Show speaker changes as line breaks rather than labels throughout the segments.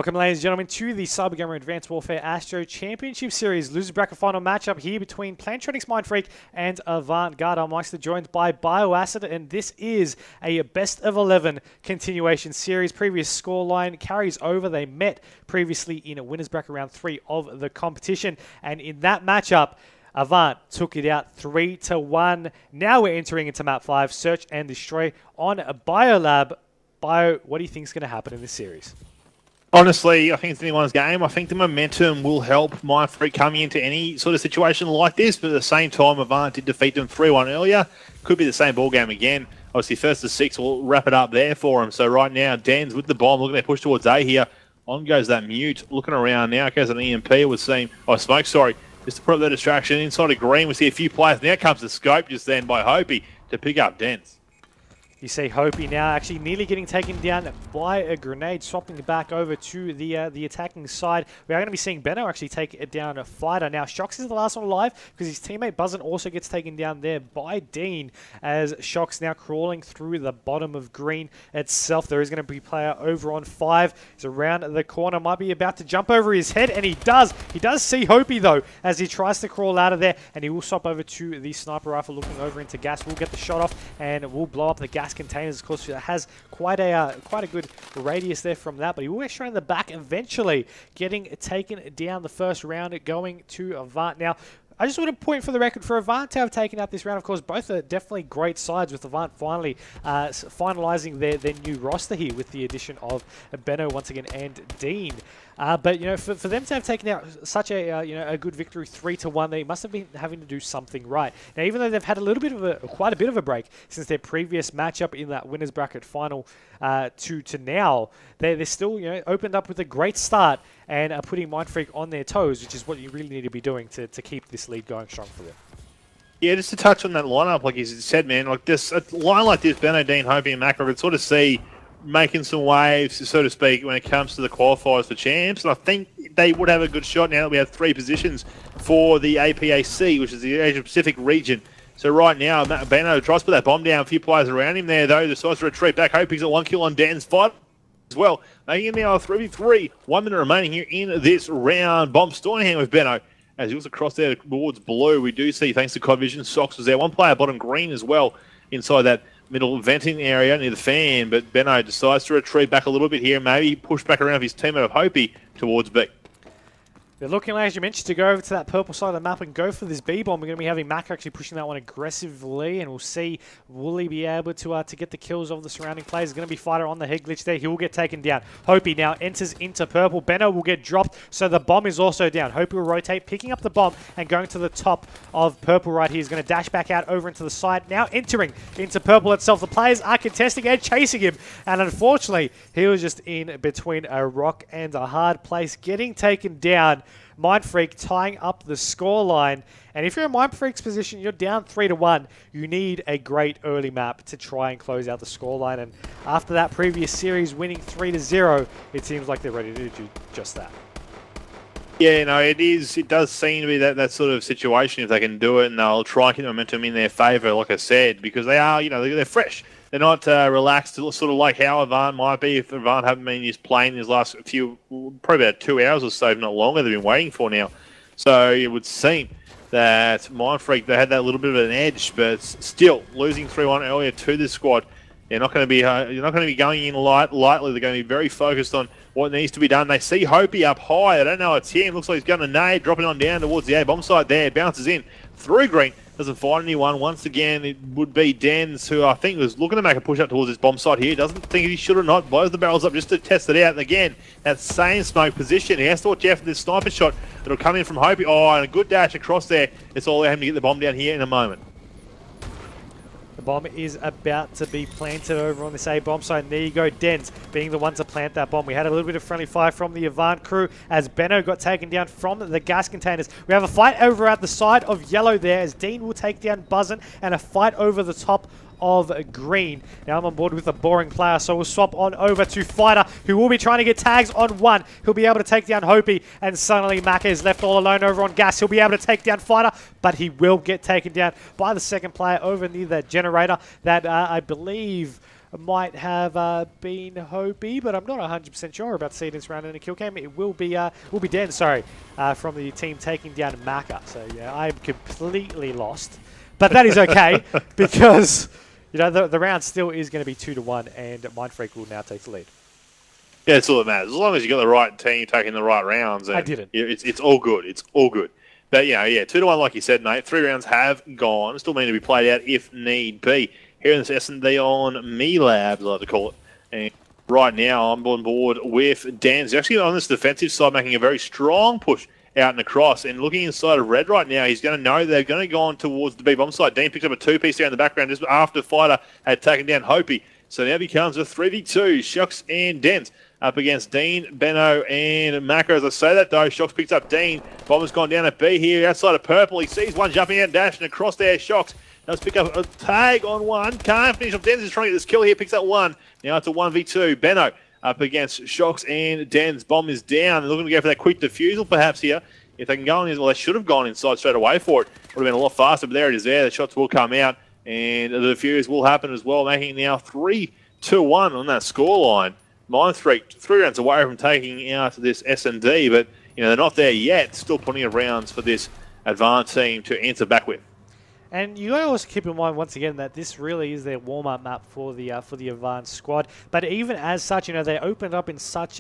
Welcome, ladies and gentlemen, to the CyberGamer Advanced Warfare Astro Championship Series. Loser bracket final matchup here between Plantronics.Mindfreak and AVANT-GARDE. I'm Myksta, joined by Bioacid, and this is a best of 11 continuation series. Previous scoreline carries over. They met previously in a winners bracket round 3 of the competition, and in that matchup, Avant took it out 3-1. Now we're entering into map 5, Search and Destroy on a Biolab. Bio, what do you think is going to happen in this series?
Honestly, I think it's anyone's game. I think the momentum will help Mindfreak coming into any sort of situation like this, but at the same time, Avant did defeat them 3-1 earlier. Could be the same ball game again. Obviously, first to 6 will wrap it up there for him. So right now, Dan's with the bomb, looking at push towards A here. On goes that mute, looking around now, goes an EMP, it would seem. Oh, smoke, sorry. Just to put up the distraction inside of green, we see a few players. Now comes the scope just then by Hopi to pick up Dens.
You see Hopi now actually nearly getting taken down by a grenade, swapping back over to the attacking side. We are going to be seeing Benno actually take it down a fighter. Now, Shox is the last one alive because his teammate Buzzin also gets taken down there by Dean, as Shox now crawling through the bottom of green itself. There is going to be a player over on 5. He's around the corner, might be about to jump over his head, and he does. He does see Hopi, though, as he tries to crawl out of there, and he will swap over to the sniper rifle, looking over into gas. We'll get the shot off, and we'll blow up the gas containers. Of course, it has quite a good radius there from that, but he will get shot in the back, eventually getting taken down the first round, going to Avant. Now, I just want to point for the record for Avant to have taken out this round. Of course, both are definitely great sides, with Avant finally finalizing their new roster here with the addition of Benno once again and Dean. But you know, for them to have taken out such a good victory 3-1, they must have been having to do something right. Now, even though they've had quite a bit of a break since their previous matchup in that winners bracket final to now, they're still opened up with a great start and are putting Mindfreak on their toes, which is what you really need to be doing to keep this lead going strong for them.
Yeah, just to touch on that lineup, like you said, man, like this, a line like this, Benno, Dean, Hopi, and Macro, could sort of see making some waves, so to speak, when it comes to the qualifiers for champs. And I think they would have a good shot now that we have 3 positions for the APAC, which is the Asia Pacific region. So right now, Benno tries to put that bomb down. A few players around him there, though. Decides to retreat back. Hope he's got 1 kill on Dan's fight as well. Making it now a 3v3. 1 minute remaining here in this round. Bomb Stornham with Benno. As he looks across there towards blue, we do see, thanks to COD Vision, Sox was there. 1 player bottom green as well inside that middle venting area near the fan, but Benno decides to retreat back a little bit here, maybe push back around his teammate of Hopi towards B.
They're looking, as you mentioned, to go over to that purple side of the map and go for this B-bomb. We're going to be having Mac actually pushing that one aggressively, and we'll see, will he be able to get the kills of the surrounding players? There's going to be fighter on the head glitch there. He will get taken down. Hopi now enters into purple. Benno will get dropped, so the bomb is also down. Hopi will rotate, picking up the bomb and going to the top of purple right here. He's going to dash back out over into the side. Now entering into purple itself. The players are contesting and chasing him, and unfortunately, he was just in between a rock and a hard place, getting taken down. Mindfreak tying up the scoreline, and if you're in Mindfreak's position, you're down 3-1. You need a great early map to try and close out the scoreline, and after that previous series winning 3-0, it seems like they're ready to do just that.
Yeah, no, it is. It does seem to be that sort of situation if they can do it, and they'll try and keep the momentum in their favour, like I said, because they are, they're fresh. They're not relaxed, sort of like how Avant might be if Avant haven't been just playing these last probably about 2 hours or so, if not longer, they've been waiting for now. So it would seem that Mindfreak, they had that little bit of an edge, but still losing 3-1 earlier to this squad. You're not going to be going in lightly. They're going to be very focused on what needs to be done. They see Hopi up high. They don't know it's him. Looks like he's going to nade, dropping on down towards the A-bomb site there. Bounces in through green. Doesn't find anyone. Once again, it would be Dens, who I think was looking to make a push up towards his bomb site here. Doesn't think he should or not. Blows the barrels up just to test it out. And again, that same smoke position. He has to watch out for this sniper shot that'll come in from Hopi. Oh, and a good dash across there. It's all him to get the bomb down here in a moment.
The bomb is about to be planted over on this A-bomb side. And there you go, Dens being the one to plant that bomb. We had a little bit of friendly fire from the Avant crew as Benno got taken down from the gas containers. We have a fight over at the side of yellow there as Dean will take down Buzzin, and a fight over the top of green. Now I'm on board with a boring player, so we'll swap on over to Fighter, who will be trying to get tags on 1. He'll be able to take down Hopi, and suddenly Maka is left all alone over on gas. He'll be able to take down Fighter, but he will get taken down by the second player over near that generator that I believe might have been Hobie, but I'm not 100% sure about seeing this round in a kill cam. It will be Den, sorry, from the team taking down Myksta. So yeah, I'm completely lost, but that is okay because you know the round still is going to be 2-1, and Mindfreak will now take the lead.
Yeah, it's all that matters. As long as you got the right team taking the right rounds, and
I didn't.
It's all good. It's all good. But you know, yeah, 2-1, like you said, mate. 3 rounds have gone. Still mean to be played out if need be. Here in this S&D on Me Labs, I like to call it. And right now, I'm on board with Dan. He's actually on this defensive side, making a very strong push out and across. And looking inside of Red right now, he's going to know they're going to go on towards the B-bomb side. Dean picks up a 2-piece there in the background just after Fighter had taken down Hopi. So now becomes a 3v2. Shocks and Dens up against Dean, Benno, and Maka. As I say that, though, Shocks picks up Dean. Bomber's gone down at B here outside of Purple. He sees one jumping out and dashing across there. Shocks does pick up a tag on one. Can't finish off. Dens is trying to get this kill here. Picks up one. Now it's a 1v2. Benno up against Shocks and Dens. Bomb is down. They're looking to go for that quick defusal perhaps here. If they can go on, well, they should have gone inside straight away for it. Would have been a lot faster, but there it is there. The shots will come out, and the defuse will happen as well, making it now 3-1 on that scoreline. Mindfreak 3 rounds away from taking out this S&D, but you know they're not there yet. Still plenty of rounds for this AVANT team to answer back with.
And you got to also keep in mind once again that this really is their warm-up map for the AVANT squad. But even as such, you know, they opened up in such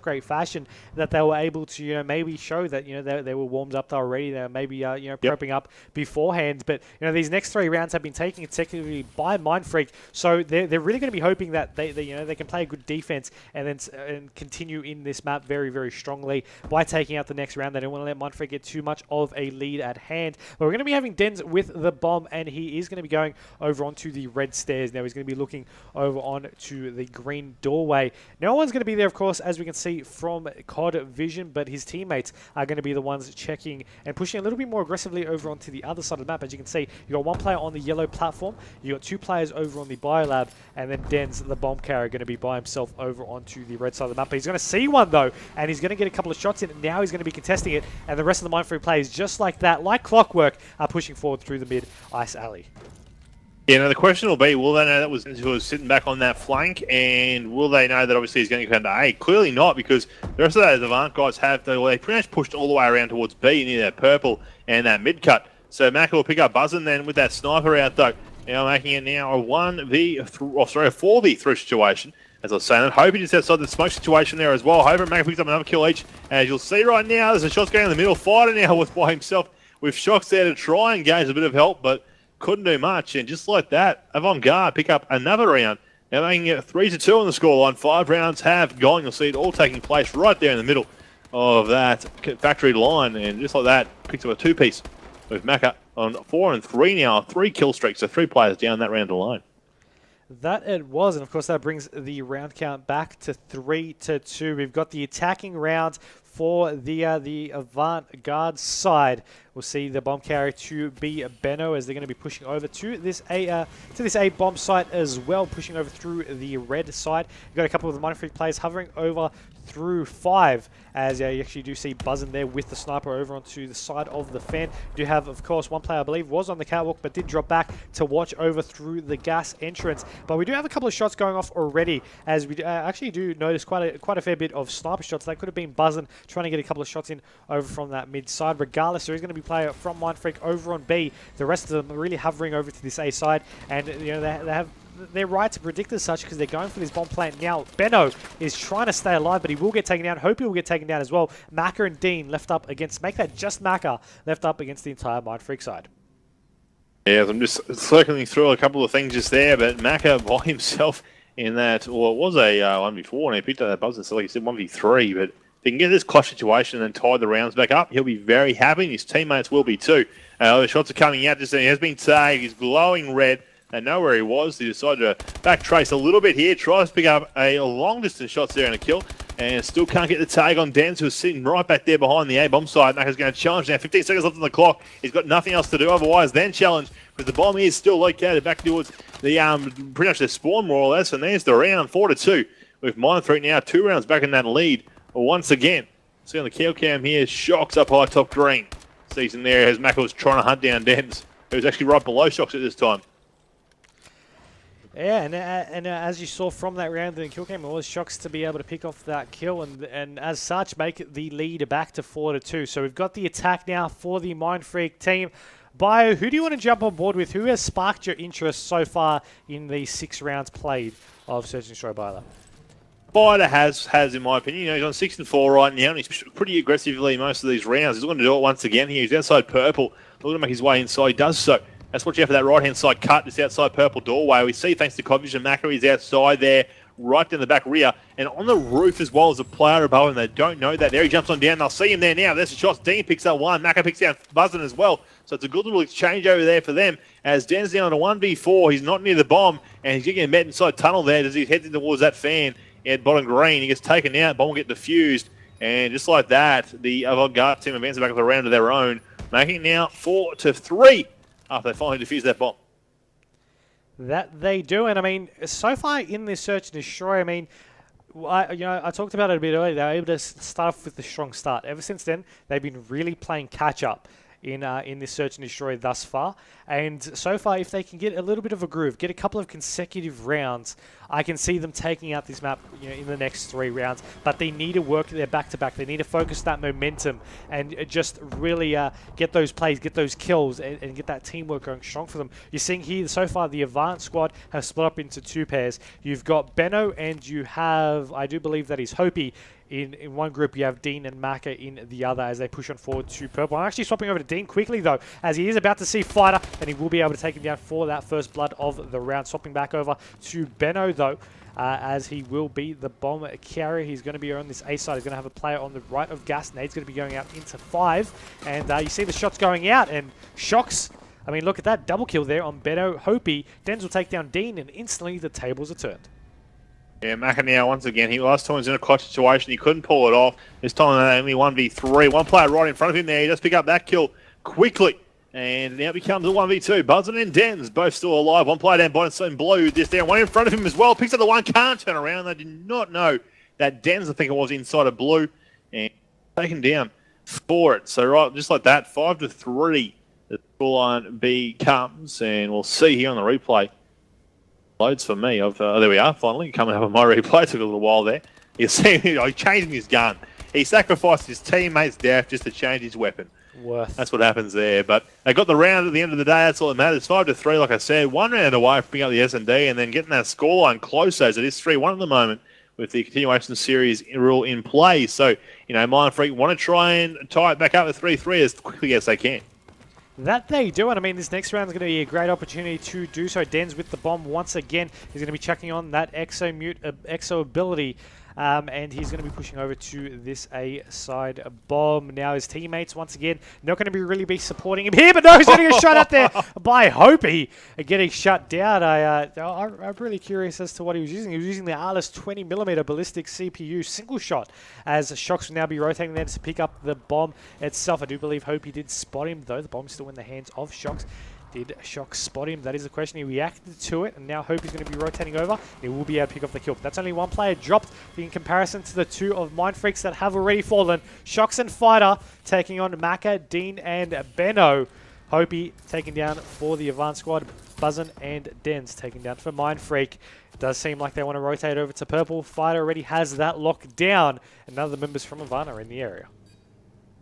great fashion that they were able to, you know, maybe show that, you know, they were warmed up already. They were maybe you know, prepping up beforehand. But you know, these next 3 rounds have been taken consecutively by Mindfreak, so they're really going to be hoping that they you know, they can play a good defense and then continue in this map very, very strongly by taking out the next round. They don't want to let Mindfreak get too much of a lead at hand. But we're going to be having Dens with the bomb, and he is going to be going over onto the red stairs. Now he's going to be looking over onto the green doorway. No one's going to be there, of course, as we can see from COD vision, but his teammates are going to be the ones checking and pushing a little bit more aggressively over onto the other side of the map. As you can see, you got 1 player on the yellow platform, you got 2 players over on the biolab, and then Dens, the bomb carrier, going to be by himself over onto the red side of the map. But he's going to see one though, and he's going to get a couple of shots in. Now he's going to be contesting it, and the rest of the Mindfreak players, just like that, like clockwork, are pushing forward through the mid ice alley.
Yeah, now the question will be, will they know that was who was sitting back on that flank, and will they know that obviously he's going to go into A? Clearly not, because the rest of those AVANT guys have, they pretty much pushed all the way around towards B near that purple and that mid cut. So Maka will pick up Buzzin then with that sniper out though. Now making it now a 4v3 situation. As I was saying, Hoping just outside the smoke situation there as well. Hoping Maka picks up another kill each. As you'll see right now, there's a shot going in the middle. Fighter now was by himself with Shocks there to try and gain a bit of help, but couldn't do much. And just like that, AVANT-GARDE pick up another round. Now making it 3-2 on the scoreline. 5 rounds have gone. You'll see it all taking place right there in the middle of that factory line. And just like that, picks up a 2-piece with Maka on 4 and 3 now. 3 kill streaks, so 3 players down that round alone.
That it was, and of course that brings the round count back to 3-2. We've got the attacking round for the AVANT-GARDE side. We'll see the bomb carrier to be Benno, as they're going to be pushing over to this A bomb site as well, pushing over through the red side. You've got a couple of the Mindfreak players hovering over through 5, as you actually do see Buzzin there with the sniper over onto the side of the fan. You do have, of course, 1 player I believe was on the catwalk but did drop back to watch over through the gas entrance. But we do have a couple of shots going off already, as we actually do notice quite a fair bit of sniper shots. That could have been Buzzin trying to get a couple of shots in over from that mid side. Regardless, there is going to be player from Mindfreak over on B. The rest of them are really hovering over to this A side, and you know they have they're right to predict as such, because they're going for this bomb plant now. Benno is trying to stay alive, but he will get taken down. Hope he will get taken down as well. Maka and Dean left up against, make that just Maka, left up against the entire Mindfreak side.
Yeah, I'm just circling through a couple of things just there, but Maka by himself in that, well, it was a 1v4, and he picked up that buzzer, so like you said, 1v3, but if he can get this clutch situation and tie the rounds back up, he'll be very happy, and his teammates will be too. The shots are coming out, just he has been tagged, he's glowing red. They know where he was. He decided to backtrace a little bit here. Tries to pick up a long-distance shots there and a kill. And still can't get the tag on Dens, who's sitting right back there behind the A-bomb side. Maka's going to challenge now. 15 seconds left on the clock. He's got nothing else to do otherwise than challenge, because the bomb is still located back towards the pretty much their spawn, more or less. And there's the round, 4-2. With Mindfreak now 2 rounds back in that lead. Once again, see on the kill cam here, Shocks up high top green. Season there as Maka was trying to hunt down Dens, who's actually right below Shocks at this time.
Yeah, and as you saw from that round in the kill game, it was Shocks to be able to pick off that kill and as such make the lead back to 4-2. So we've got the attack now for the Mindfreak team. Bio, who do you want to jump on board with? Who has sparked your interest so far in the 6 rounds played of Search and Destroy Bio?
Fighter has, in my opinion, you know, he's on 6-4 right now, and he's pretty aggressively most of these rounds. He's going to do it once again here. He's outside purple, looking to make his way inside. He does so. Let's watch out for that right-hand side cut, just outside purple doorway. We see, thanks to Codfish and Macca, he's outside there, right down the back rear, and on the roof as well as a player above him. They don't know that. There he jumps on down. They'll see him there now. There's the shots. Dean picks up one. Macca picks down Buzzin as well. So it's a good little exchange over there for them. As Dan's down on a 1v4, he's not near the bomb, and he's getting met inside tunnel there as he heads in towards that fan at bottom green. He gets taken out. Bomb will get defused, and just like that, the AVANT-GARDE team advances back with a round of their own, making now 4-3 after they finally defuse that bomb.
That they do, and I mean, so far in this Search and Destroy, I mean, I talked about it a bit earlier. They were able to start off with a strong start. Ever since then, they've been really playing catch up in this Search and Destroy thus far. And so far, if they can get a little bit of a groove, get a couple of consecutive rounds, I can see them taking out this map, you know, in the next 3 rounds. But they need to work their back-to-back. They need to focus that momentum and just really get those plays, get those kills, and get that teamwork going strong for them. You're seeing here, so far, the Avant squad has split up into 2 pairs. You've got Benno, and you have, I do believe that is Hopi. In one group, you have Dean and Macca in the other as they push on forward to purple. I'm actually swapping over to Dean quickly, though, as he is about to see Fighter, and he will be able to take him down for that first blood of the round. Swapping back over to Benno, though, as he will be the bomb carrier. He's going to be on this A side. He's going to have a player on the right of Gas. Nade's going to be going out into 5. And you see the shots going out, and Shocks. I mean, look at that double kill there on Benno. Hopi. Denz will take down Dean, and instantly the tables are turned.
Yeah, Macca now, once again, last time he was in a clutch situation, he couldn't pull it off. This time only 1v3. One player right in front of him there. He does pick up that kill quickly. And now it becomes a 1v2. Buzzin and Denz both still alive. One player down bottom in blue. This down. One in front of him as well. Picks up the one. Can't turn around. They did not know that Denz, I think it was, inside of blue. And taken down for it. So right, just like that, 5-3. The scoreline becomes. And we'll see here on the replay. Loads for me. There we are, finally coming up on my replay. Took a little while there. You see, he changing his gun. He sacrificed his teammate's death just to change his weapon. That's what happens there. But they got the round at the end of the day. That's all that matters. 5-3, like I said. 1 round away from picking up the S&D and then getting that scoreline closer as it is 3-1 at the moment with the continuation series rule in play. So, you know, Mindfreak want to try and tie it back up to 3-3 as quickly as they can.
That they do, and I mean, this next round is going to be a great opportunity to do so. Denz with the bomb once again. He's going to be checking on that Exo ability, and he's going to be pushing over to this A side bomb. Now his teammates, once again, not going to really be supporting him here, but no, he's getting a shot out there by Hopi, getting shut down. I'm really curious as to what he was using. He was using the Arlis 20mm ballistic CPU single shot, as Shocks will now be rotating there to pick up the bomb itself. I do believe Hopi did spot him, though. The bomb's still in the hands of Shocks. Did Shocks spot him? That is the question. He reacted to it, and now Hope is going to be rotating over. He will be able to pick up the kill. But that's only one player dropped in comparison to the 2 of Mindfreaks that have already fallen. Shocks and Fighter taking on Macca, Dean, and Benno. Hopi taking down for the Avant squad. Buzzin and Denz taking down for Mindfreak. It does seem like they want to rotate over to purple. Fighter already has that locked down, and none of the members from Avant are in the area.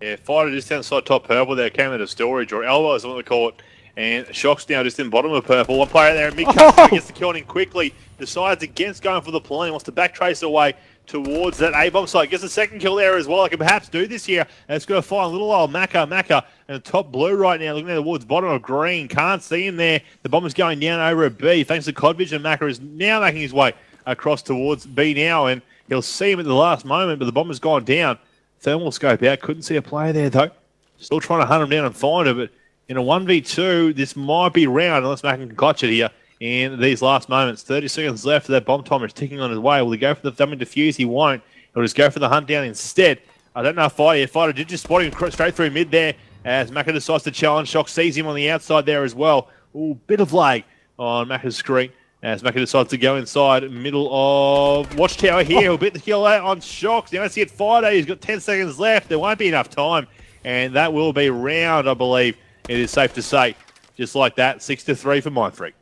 Yeah, Fighter just outside top purple there, came into storage, or elbow is what they call it. And Shocks now just in bottom of purple. One player there in mid-cut gets the kill in quickly. Decides against going for the plane. Wants to backtrace away towards that A-bomb site. Gets a second kill there as well. I can perhaps do this here. And it's going to find little old Macca in the top blue right now. Looking towards bottom of green. Can't see him there. The bomb is going down over a B. Thanks to Codfish, and Macca is now making his way across towards B now. And he'll see him at the last moment, but the bomb has gone down. Thermal scope out. Couldn't see a player there, though. Still trying to hunt him down and find him, but in a 1v2, this might be round unless Macca can clutch it here in these last moments. 30 seconds left. That bomb timer is ticking on his way. Will he go for the dummy defuse? He won't. He'll just go for the hunt down instead. I don't know if Fighter did just spot him straight through mid there as Macca decides to challenge. Shock sees him on the outside there as well. Ooh, bit of lag on Macca's screen as Macca decides to go inside middle of Watchtower here. He'll bit the kill out on Shocks. Now let's get Fighter. He's got 10 seconds left. There won't be enough time. And that will be round, I believe. It is safe to say, just like that, 6-3 for Mindfreak.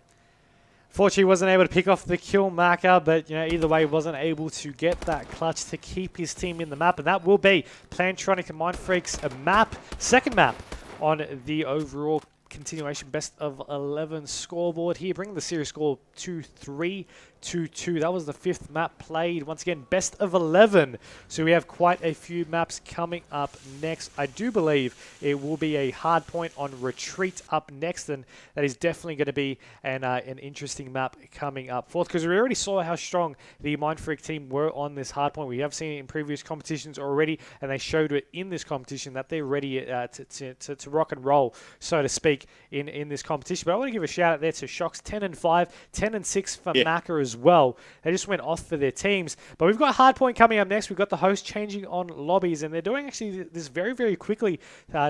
Fortunately, wasn't able to pick off the kill marker, but either way, wasn't able to get that clutch to keep his team in the map, and that will be Plantronics.Mindfreak's map, second map on the overall continuation best of 11 scoreboard here, bringing the series score to 3-2. That was the 5th map played. Once again, best of 11. So we have quite a few maps coming up next. I do believe it will be a hard point on retreat up next, and that is definitely going to be an interesting map coming up forth, because we already saw how strong the Mindfreak team were on this hard point. We have seen it in previous competitions already, and they showed it in this competition that they're ready to rock and roll, so to speak, in this competition. But I want to give a shout out there to Shocks, 10-5, 10-6 for Macca as well. They just went off for their teams. But we've got Hardpoint coming up next. We've got the host changing on lobbies, and they're doing actually this very, very quickly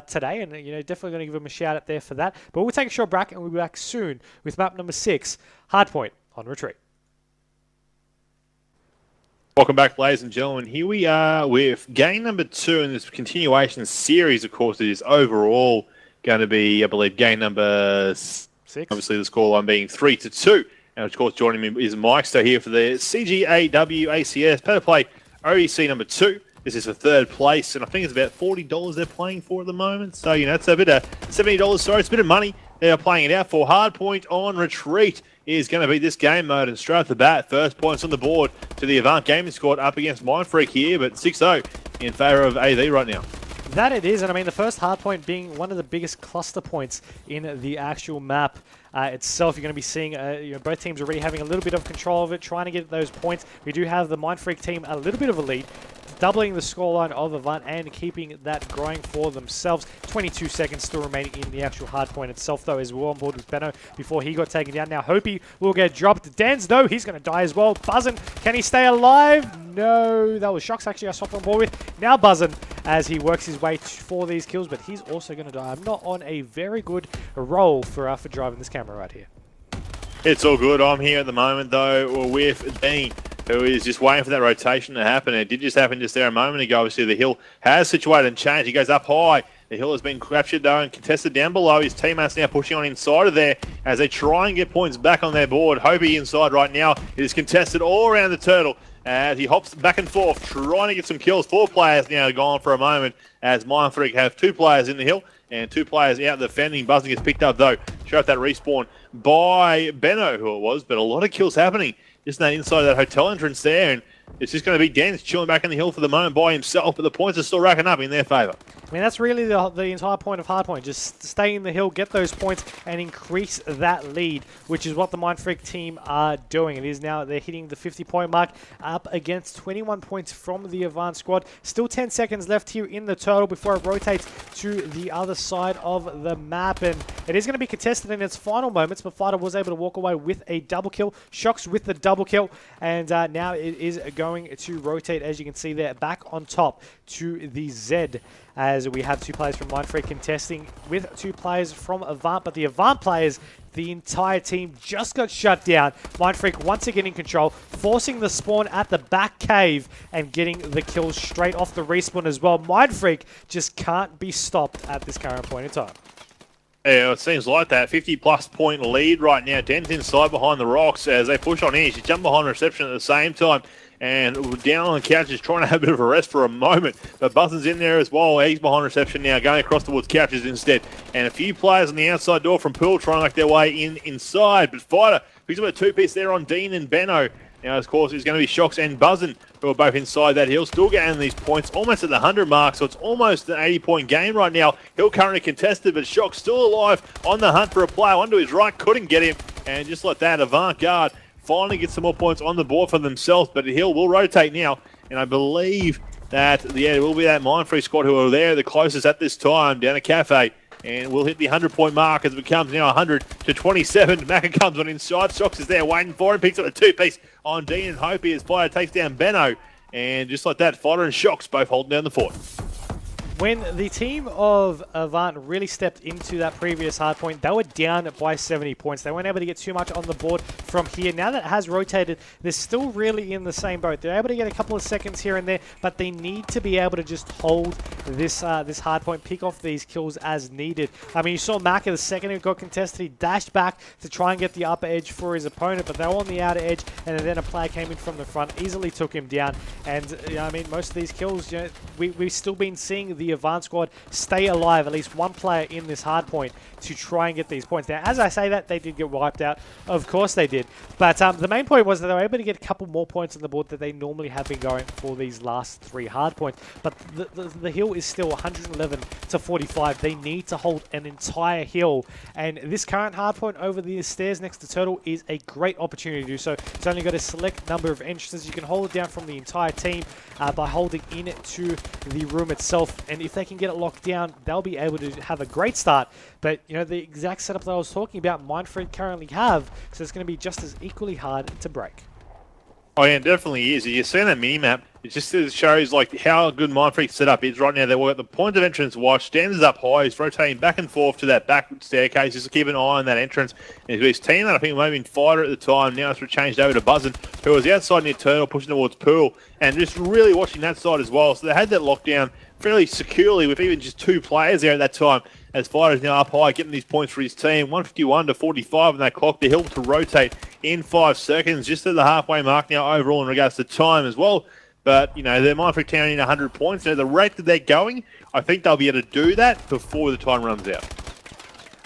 today, and definitely going to give them a shout out there for that. But we'll take a short break, and we'll be back soon with map number 6, Hardpoint on retreat.
Welcome back, ladies and gentlemen. Here we are with game number 2 in this continuation series. Of course, it is overall going to be, I believe, game number 6. Obviously, the scoreline being 3-2. And, of course, joining me is Myksta here for the CGAWACS Pay to Play ODC number 2. This is for 3rd place, and I think it's about $40 they're playing for at the moment. So, it's a bit of $70, sorry, it's a bit of money they're playing it out for. Hardpoint on retreat is going to be this game mode, and straight off the bat, first points on the board to the Avant Gaming squad up against Mindfreak here, but 6-0 in favour of AV right now.
That it is, and I mean the first hard point being one of the biggest cluster points in the actual map itself. You're going to be seeing both teams already having a little bit of control of it, trying to get those points. We do have the Mindfreak team a little bit of a lead, doubling the scoreline of Avant and keeping that growing for themselves. 22 seconds still remaining in the actual hard point itself, though, as we're on board with Benno before he got taken down. Now Hopi will get dropped. Dan's, though, he's going to die as well. Buzzin, can he stay alive? No, that was Shocks actually I swapped on board with. Now Buzzin as he works his way for these kills, but he's also going to die. I'm not on a very good roll for driving this camera right here.
It's all good. I'm here at the moment, though, with Dean, who is just waiting for that rotation to happen. It did just happen just there a moment ago. Obviously, the hill has situated and changed. He goes up high. The hill has been captured, though, and contested down below. His teammates now pushing on inside of there as they try and get points back on their board. Hobie inside right now. It is contested all around the turtle as he hops back and forth, trying to get some kills. 4 players now gone for a moment as Mindfreak have 2 players in the hill and 2 players out defending. Buzzing gets picked up, though. Show up that respawn by Benno, who it was, but a lot of kills happening just in that inside of that hotel entrance there, and it's just going to be Dance chilling back in the hill for the moment by himself, but the points are still racking up in their favour.
I mean, that's really the entire point of Hardpoint. Just stay in the hill, get those points, and increase that lead, which is what the Mindfreak team are doing. It is now, they're hitting the 50-point mark, up against 21 points from the Avant squad. Still 10 seconds left here in the turtle before it rotates to the other side of the map, and it is going to be contested in its final moments, but Fighter was able to walk away with a double kill. Shocks with the double kill, and now it is going to rotate, as you can see there, back on top to the Z, as we have 2 players from Mindfreak contesting with 2 players from Avant, but the Avant players, the entire team just got shut down. Mindfreak once again in control, forcing the spawn at the back cave and getting the kills straight off the respawn as well. Mindfreak just can't be stopped at this current point in time.
Yeah, it seems like that. 50-plus point lead right now. Den's inside behind the rocks as they push on in. She jumped behind reception at the same time. And down on the couch is trying to have a bit of a rest for a moment. But Buzzin's in there as well. He's behind reception now, going across towards couches instead. And a few players on the outside door from Pool trying to make their way inside. But Fighter picks up a 2-piece there on Dean and Benno. Now, of course, it's going to be Shocks and Buzzin, who are both inside that hill, still getting these points almost at the 100 mark, so it's almost an 80-point game right now. Hill currently contested, but Shocks still alive on the hunt for a player. One to his right, couldn't get him, and just like that, AVANT-GARDE finally gets some more points on the board for themselves, but the hill will rotate now, and I believe that, it will be that Mindfreak squad who are there the closest at this time down at Cafe. And we'll hit the 100-point mark as it becomes now 100-27. Macca comes on inside. Shocks is there waiting for him. Picks up a 2-piece on Dean and Hopi as Fighter takes down Benno. And just like that, Fighter and Shocks both holding down the fort.
when the team of Avant really stepped into that previous hardpoint, they were down by 70 points. They weren't able to get too much on the board from here. Now that it has rotated, they're still really in the same boat. They're able to get a couple of seconds here and there, but they need to be able to just hold this this hardpoint, pick off these kills as needed. I mean, you saw Maka the second it got contested, he dashed back to try and get the upper edge for his opponent, but they were on the outer edge, and then a player came in from the front, easily took him down. And you know, I mean, most of these kills, you know, we've still been seeing the Avant squad stay alive, at least one player in this hard point to try and get these points. Now, as I say that, they did get wiped out. Of course they did. But the main point was that they were able to get a couple more points on the board that they normally have been going for these last 3 hard points. But the hill is still 111 to 45. They need to hold an entire hill. And this current hard point over the stairs next to Turtle is a great opportunity to do so. It's only got a select number of entrances. You can hold it down from the entire team by holding in it to the room itself. And if they can get it locked down, they'll be able to have a great start. But, you know, the exact setup that I was talking about, Mindfreak currently have, so it's going to be just as equally hard to break.
Oh yeah, it definitely is. You see that mini-map, it just shows like how good Mindfreak's setup is right now. They've got the point of entrance watch, stands up high, he's rotating back and forth to that back staircase, just to keep an eye on that entrance. And his team, that I think might have been Fighter at the time, now it's changed over to Buzzin, who was outside near Turtle, pushing towards Pool, and just really watching that side as well. So they had that lockdown fairly securely with even just 2 players there at that time. As Fighter's now up high, getting these points for his team. 151 to 45 on that clock. The hill to rotate in 5 seconds, just at the halfway mark now overall in regards to time as well. But, you know, they're Mindfreak Town in 100 points. Now, the rate that they're going, I think they'll be able to do that before the time runs out.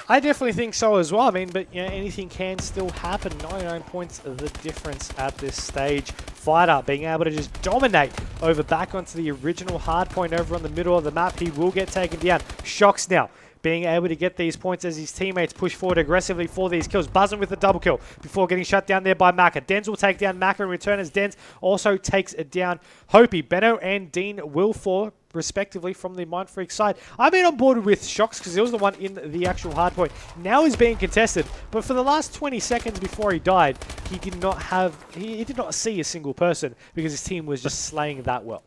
I definitely think so as well. I mean, but you know, anything can still happen. 99 points are the difference at this stage. Fighter being able to just dominate over back onto the original hard point over on the middle of the map. He will get taken down. Shocks now being able to get these points as his teammates push forward aggressively for these kills. Buzzing with the double kill before getting shut down there by Maka. Denz will take down Maka in return as Denz also takes it down Hopi. Benno and Dean will fall respectively from the Mindfreak side. I've been on board with Shocks because he was the one in the actual hardpoint. Now he's being contested, but for the last 20 seconds before he died, he did not see a single person because his team was just slaying that well.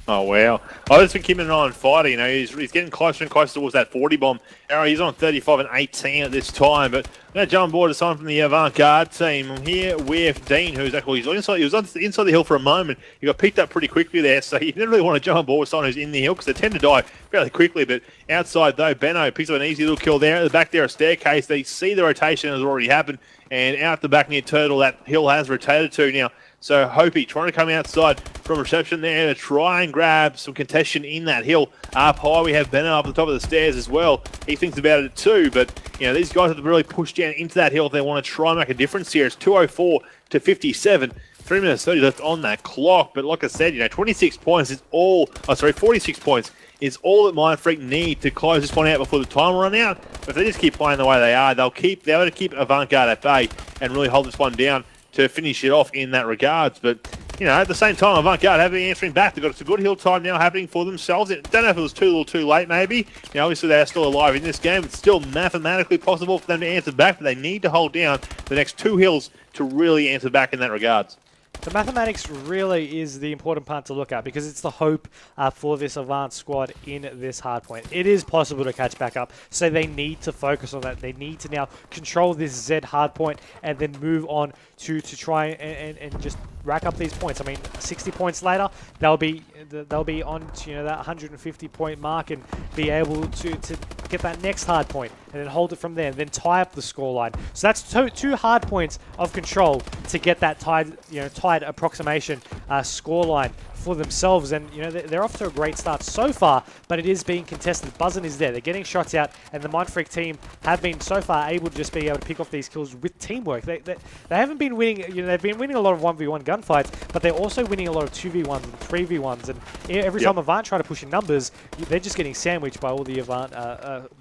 Oh, wow. I just been keeping an eye on Fighter. You know, he's getting closer and closer towards that 40 bomb. He's on 35 and 18 at this time. But I'm going to jump on board to someone from the AVANT-GARDE team. I'm here with Dean, who's actually he was inside the hill for a moment. He got picked up pretty quickly there, so you didn't really want to jump on board with someone who's in the hill because they tend to die fairly quickly. But outside, though, Benno picks up an easy little kill there. At the back there, a staircase. They see the rotation has already happened. And out the back near Turtle, that hill has rotated to now. So Hopi trying to come outside from reception there to try and grab some contention in that hill. Up high, we have Benno up the top of the stairs as well. He thinks about it too, but you know these guys have to really push down into that hill if they want to try and make a difference here. It's 2:04 to 57. 3 minutes 30 left on that clock. But like I said, you know, 26 points is all. 46 points is all that Mindfreak need to close this one out before the time run out. But if they just keep playing the way they are, they'll be able to keep AVANT-GARDE at bay and really hold this one down to finish it off in that regards. But, you know, at the same time, AVANT-GARDE have been answering back. They've got a good hill time now happening for themselves. I don't know if it was too late, maybe. You know, obviously they are still alive in this game. It's still mathematically possible for them to answer back, but they need to hold down the next 2 hills to really answer back in that regards.
The mathematics really is the important part to look at because it's the hope for this Avant squad in this hardpoint. It is possible to catch back up, so they need to focus on that. They need to now control this Z hardpoint and then move on to try and just rack up these points. I mean, 60 points later, they'll be on to, you know, that 150 point mark and be able to get that next hard point and then hold it from there and then tie up the scoreline. So that's two hard points of control to get that tied approximation scoreline for themselves. And you know they're off to a great start so far, but it is being contested. Buzzin is there, they're getting shots out, and the Mindfreak team have been so far able to just be able to pick off these kills with teamwork. They haven't been winning, you know, they've been winning a lot of 1v1 gunfights, but they're also winning a lot of 2v1s and 3v1s, and every time Avant try to push in numbers, they're just getting sandwiched by all the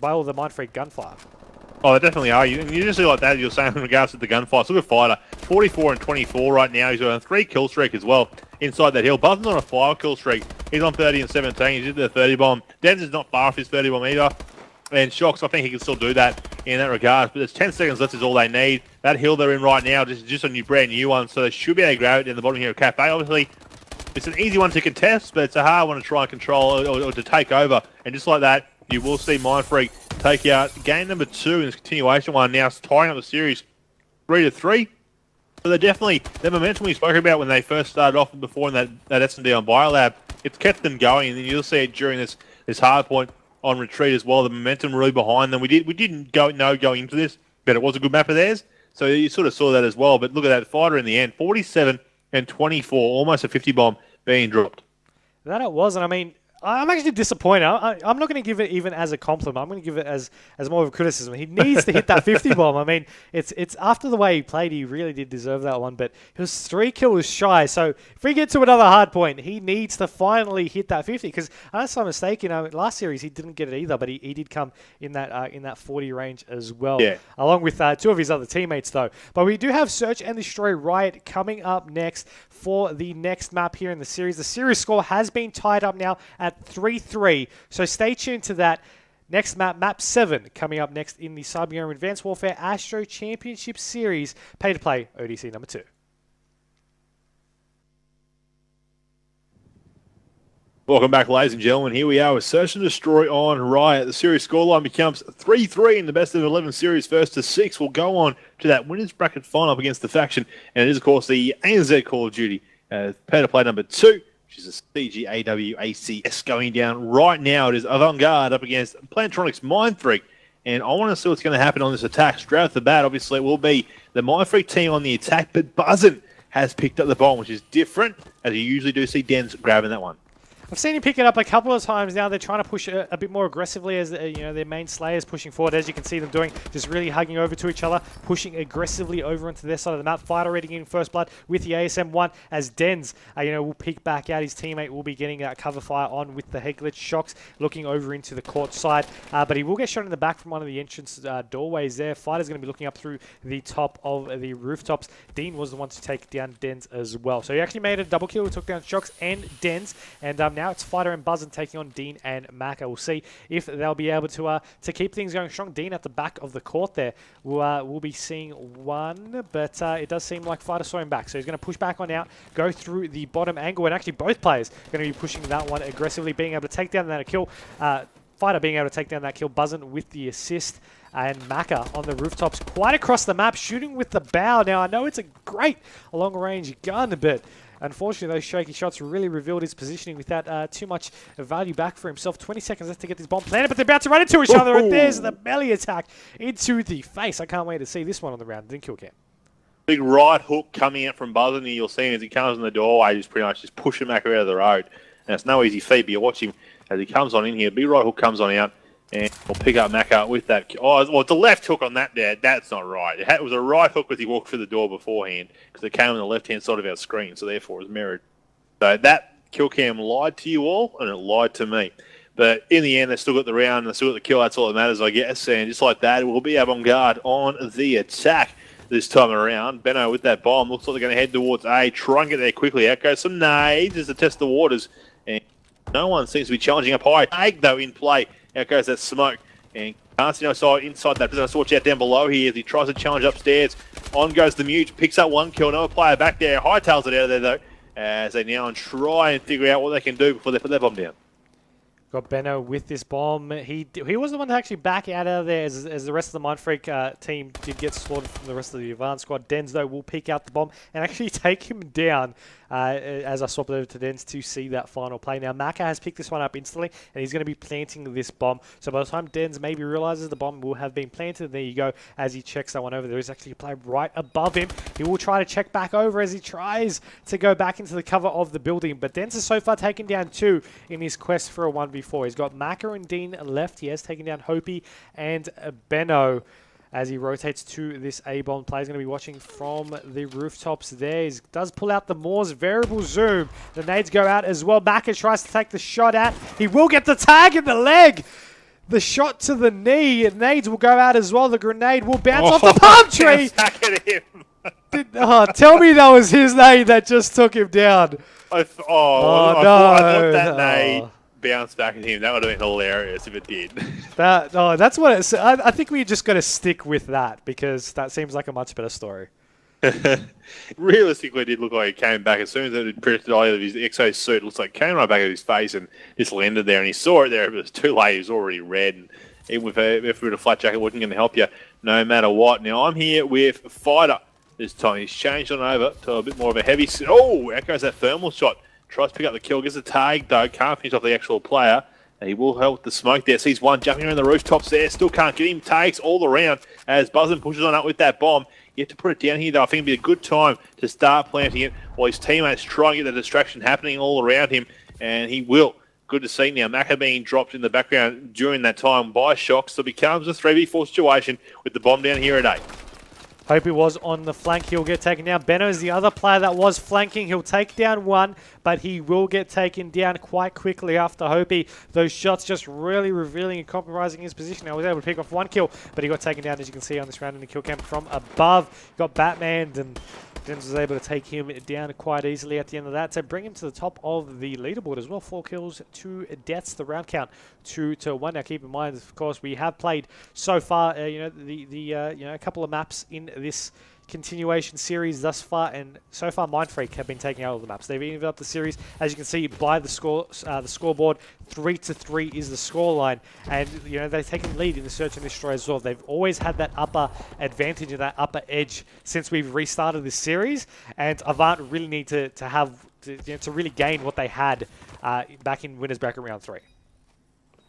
by all the Mindfreak gunfire.
Oh, they definitely are. You usually like that, you're saying in regards to the gunfight. Look at Fighter, 44 and 24 right now. He's got a 3 kill streak as well inside that hill. Buzzin's on a 5 kill streak. He's on 30 and 17. He's in the 30 bomb. Denz is not far off his 30 bomb either. And Shocks, I think he can still do that in that regard. But there's 10 seconds left is all they need. That hill they're in right now, just a brand new one. So they should be able to grab it in the bottom here of Cafe. Obviously, It's an easy one to contest, but it's a hard one to try and control or to take over. And just like that, you will see Mindfreak take out game number 2 in this continuation one. Now it's tying up the series 3-3. So they're definitely, the momentum we spoke about when they first started off before in that S&D on Biolab, it's kept them going, and then you'll see it during this hard point on retreat as well. The momentum really behind them. We didn't know going into this, but it was a good map of theirs. So you sort of saw that as well. But look at that fighter in the end, 47 and 24, almost a 50 bomb being dropped.
That it was, and I mean, I'm actually disappointed. I'm not going to give it even as a compliment. I'm going to give it as more of a criticism. He needs to hit that 50 bomb. I mean, it's after the way he played, he really did deserve that one. But he was 3 kills shy. So if we get to another hard point, he needs to finally hit that 50. Because unless I'm mistaken, last series he didn't get it either, but he did come in that 40 range as well.
Yeah.
Along with 2 of his other teammates though. But we do have Search and Destroy Riot coming up next for the next map here in the series. The series score has been tied up now at 3-3. So stay tuned to that. Next map, map 7, coming up next in the CyberGamer Advanced Warfare Astro Championship Series, pay-to-play ODC number 2.
Welcome back, ladies and gentlemen. Here we are with Search and Destroy on Riot. The series scoreline becomes 3-3 in the best of 11 series. First to 6 will go on to that winners bracket final up against the faction. And it is, of course, the ANZ Call of Duty pay-to-play number 2. Which is a CGAWACS going down right now. It is AVANT-GARDE up against Plantronics.Mindfreak. And I want to see what's going to happen on this attack. Straight off the bat, obviously, it will be the Mindfreak team on the attack, but Buzzin has picked up the bomb, which is different, as you usually do see Dens grabbing that one.
I've seen him pick it up a couple of times now. They're trying to push a bit more aggressively as their main Slayers pushing forward, as you can see them doing, just really hugging over to each other, pushing aggressively over onto their side of the map. Fighter already getting first blood with the ASM-1 as Dens, will peek back out. His teammate will be getting cover fire on with the head glitch. Shocks looking over into the court side, but he will get shot in the back from one of the entrance doorways there. Fighter's going to be looking up through the top of the rooftops. Dean was the one to take down Dens as well. So he actually made a double kill. He took down Shocks and Dens, and now it's Fighter and Buzzin taking on Dean and Maka. We'll see if they'll be able to keep things going strong. Dean at the back of the court there. We'll be seeing one, but it does seem like Fighter saw him back. So he's going to push back on out, go through the bottom angle, and actually both players are going to be pushing that one aggressively, being able to take down that kill. Fighter being able to take down that kill. Buzzin with the assist. And Maka on the rooftops quite across the map, shooting with the bow. Now, I know it's a great long-range gun, but unfortunately, those shaky shots really revealed his positioning without too much value back for himself. 20 seconds left to get this bomb planted, but they're about to run into each other, and there's the melee attack into the face. I can't wait to see this one on the round. Didn't kill cam.
Big right hook coming out from Buzzin, and you'll see him as he comes in the doorway, just pretty much just pushing Maka out of the road. And it's no easy feat, but you watch him as he comes on in here. Big right hook comes on out. And we'll pick up Maka with that. Oh, well, the left hook on that there, that's not right. It was a right hook as he walked through the door beforehand, because it came on the left-hand side of our screen, so therefore it was mirrored. So that kill cam lied to you all, and it lied to me. But in the end, they still got the round, and they still got the kill. That's all that matters, I guess. And just like that, it will be AVANT-GARDE on the attack this time around. Benno with that bomb. Looks like they're going to head towards A. Try and get there quickly. Out goes some nades as to test the waters. And no one seems to be challenging up high. Egg, though, in play. Out goes that smoke, and can't see no side inside that business. Watch out down below here as he tries to challenge upstairs. On goes the Mute, picks up one kill. Another player back there, hightails it out of there though, as they now try and figure out what they can do before they put that bomb down.
Got Benno with this bomb. He was the one to actually back out of there as the rest of the Mindfreak team did get slaughtered from the rest of the Advanced squad. Dens, though, will peek out the bomb and actually take him down as I swap it over to Dens to see that final play. Now, Maka has picked this one up instantly, and he's going to be planting this bomb. So by the time Dens maybe realizes the bomb will have been planted, there you go, as he checks that one over. There is actually a player right above him. He will try to check back over as he tries to go back into the cover of the building. But Dens has so far taken down 2 in his quest for a 1v4. He's got Maka and Dean left. He has taken down Hopi and Benno as he rotates to this A-bomb play. He's going to be watching from the rooftops there. He does pull out the Moore's variable zoom. The nades go out as well. Maka tries to take the shot at. He will get the tag in the leg. The shot to the knee. Nades will go out as well. The grenade will bounce off the palm tree.
Back at him.
Tell me that was his nade that just took him down.
I thought that nade bounced back at him. That would have been hilarious if it did.
That's what it's. I think we just got to stick with that because that seems like a much better story.
Realistically, it did look like he came back as soon as it predicted out of his exo suit. It looks like it came right back at his face and just landed there. And he saw it there, but it was too late. He was already red. And even if we were a flat jacket, wasn't going to help you no matter what. Now I'm here with Fighter. This time he's changed on over to a bit more of a heavy. Oh, out goes that thermal shot. Tries to pick up the kill, gets a tag though. Can't finish off the actual player. He will help with the smoke there. Sees one jumping around the rooftops there. Still can't get him. Takes all around as Buzzin pushes on up with that bomb. You have to put it down here, though. I think it'd be a good time to start planting it while his teammates try and get the distraction happening all around him. And he will. Good to see now. Maka being dropped in the background during that time by Shox. So it becomes a 3v4 situation with the bomb down here at 8.
Hope he was on the flank. He'll get taken down. Benno is the other player that was flanking. He'll take down one, but he will get taken down quite quickly after Hopi. Those shots just really revealing and compromising his position. I was able to pick off one kill, but he got taken down, as you can see on this round in the kill cam from above. Got Batman, and Jens was able to take him down quite easily at the end of that to bring him to the top of the leaderboard as well. 4 kills, 2 deaths. The round count 2-1. Now keep in mind, of course, we have played so far, a couple of maps in this continuation series thus far, and so far Mindfreak have been taking out all the maps. They've evened up the series, as you can see by the scoreboard. 3-3 is the scoreline, and they've taken lead in the search and destroy as well. They've always had that upper advantage and that upper edge since we've restarted this series, and Avant really need to really gain what they had back in winners bracket round 3.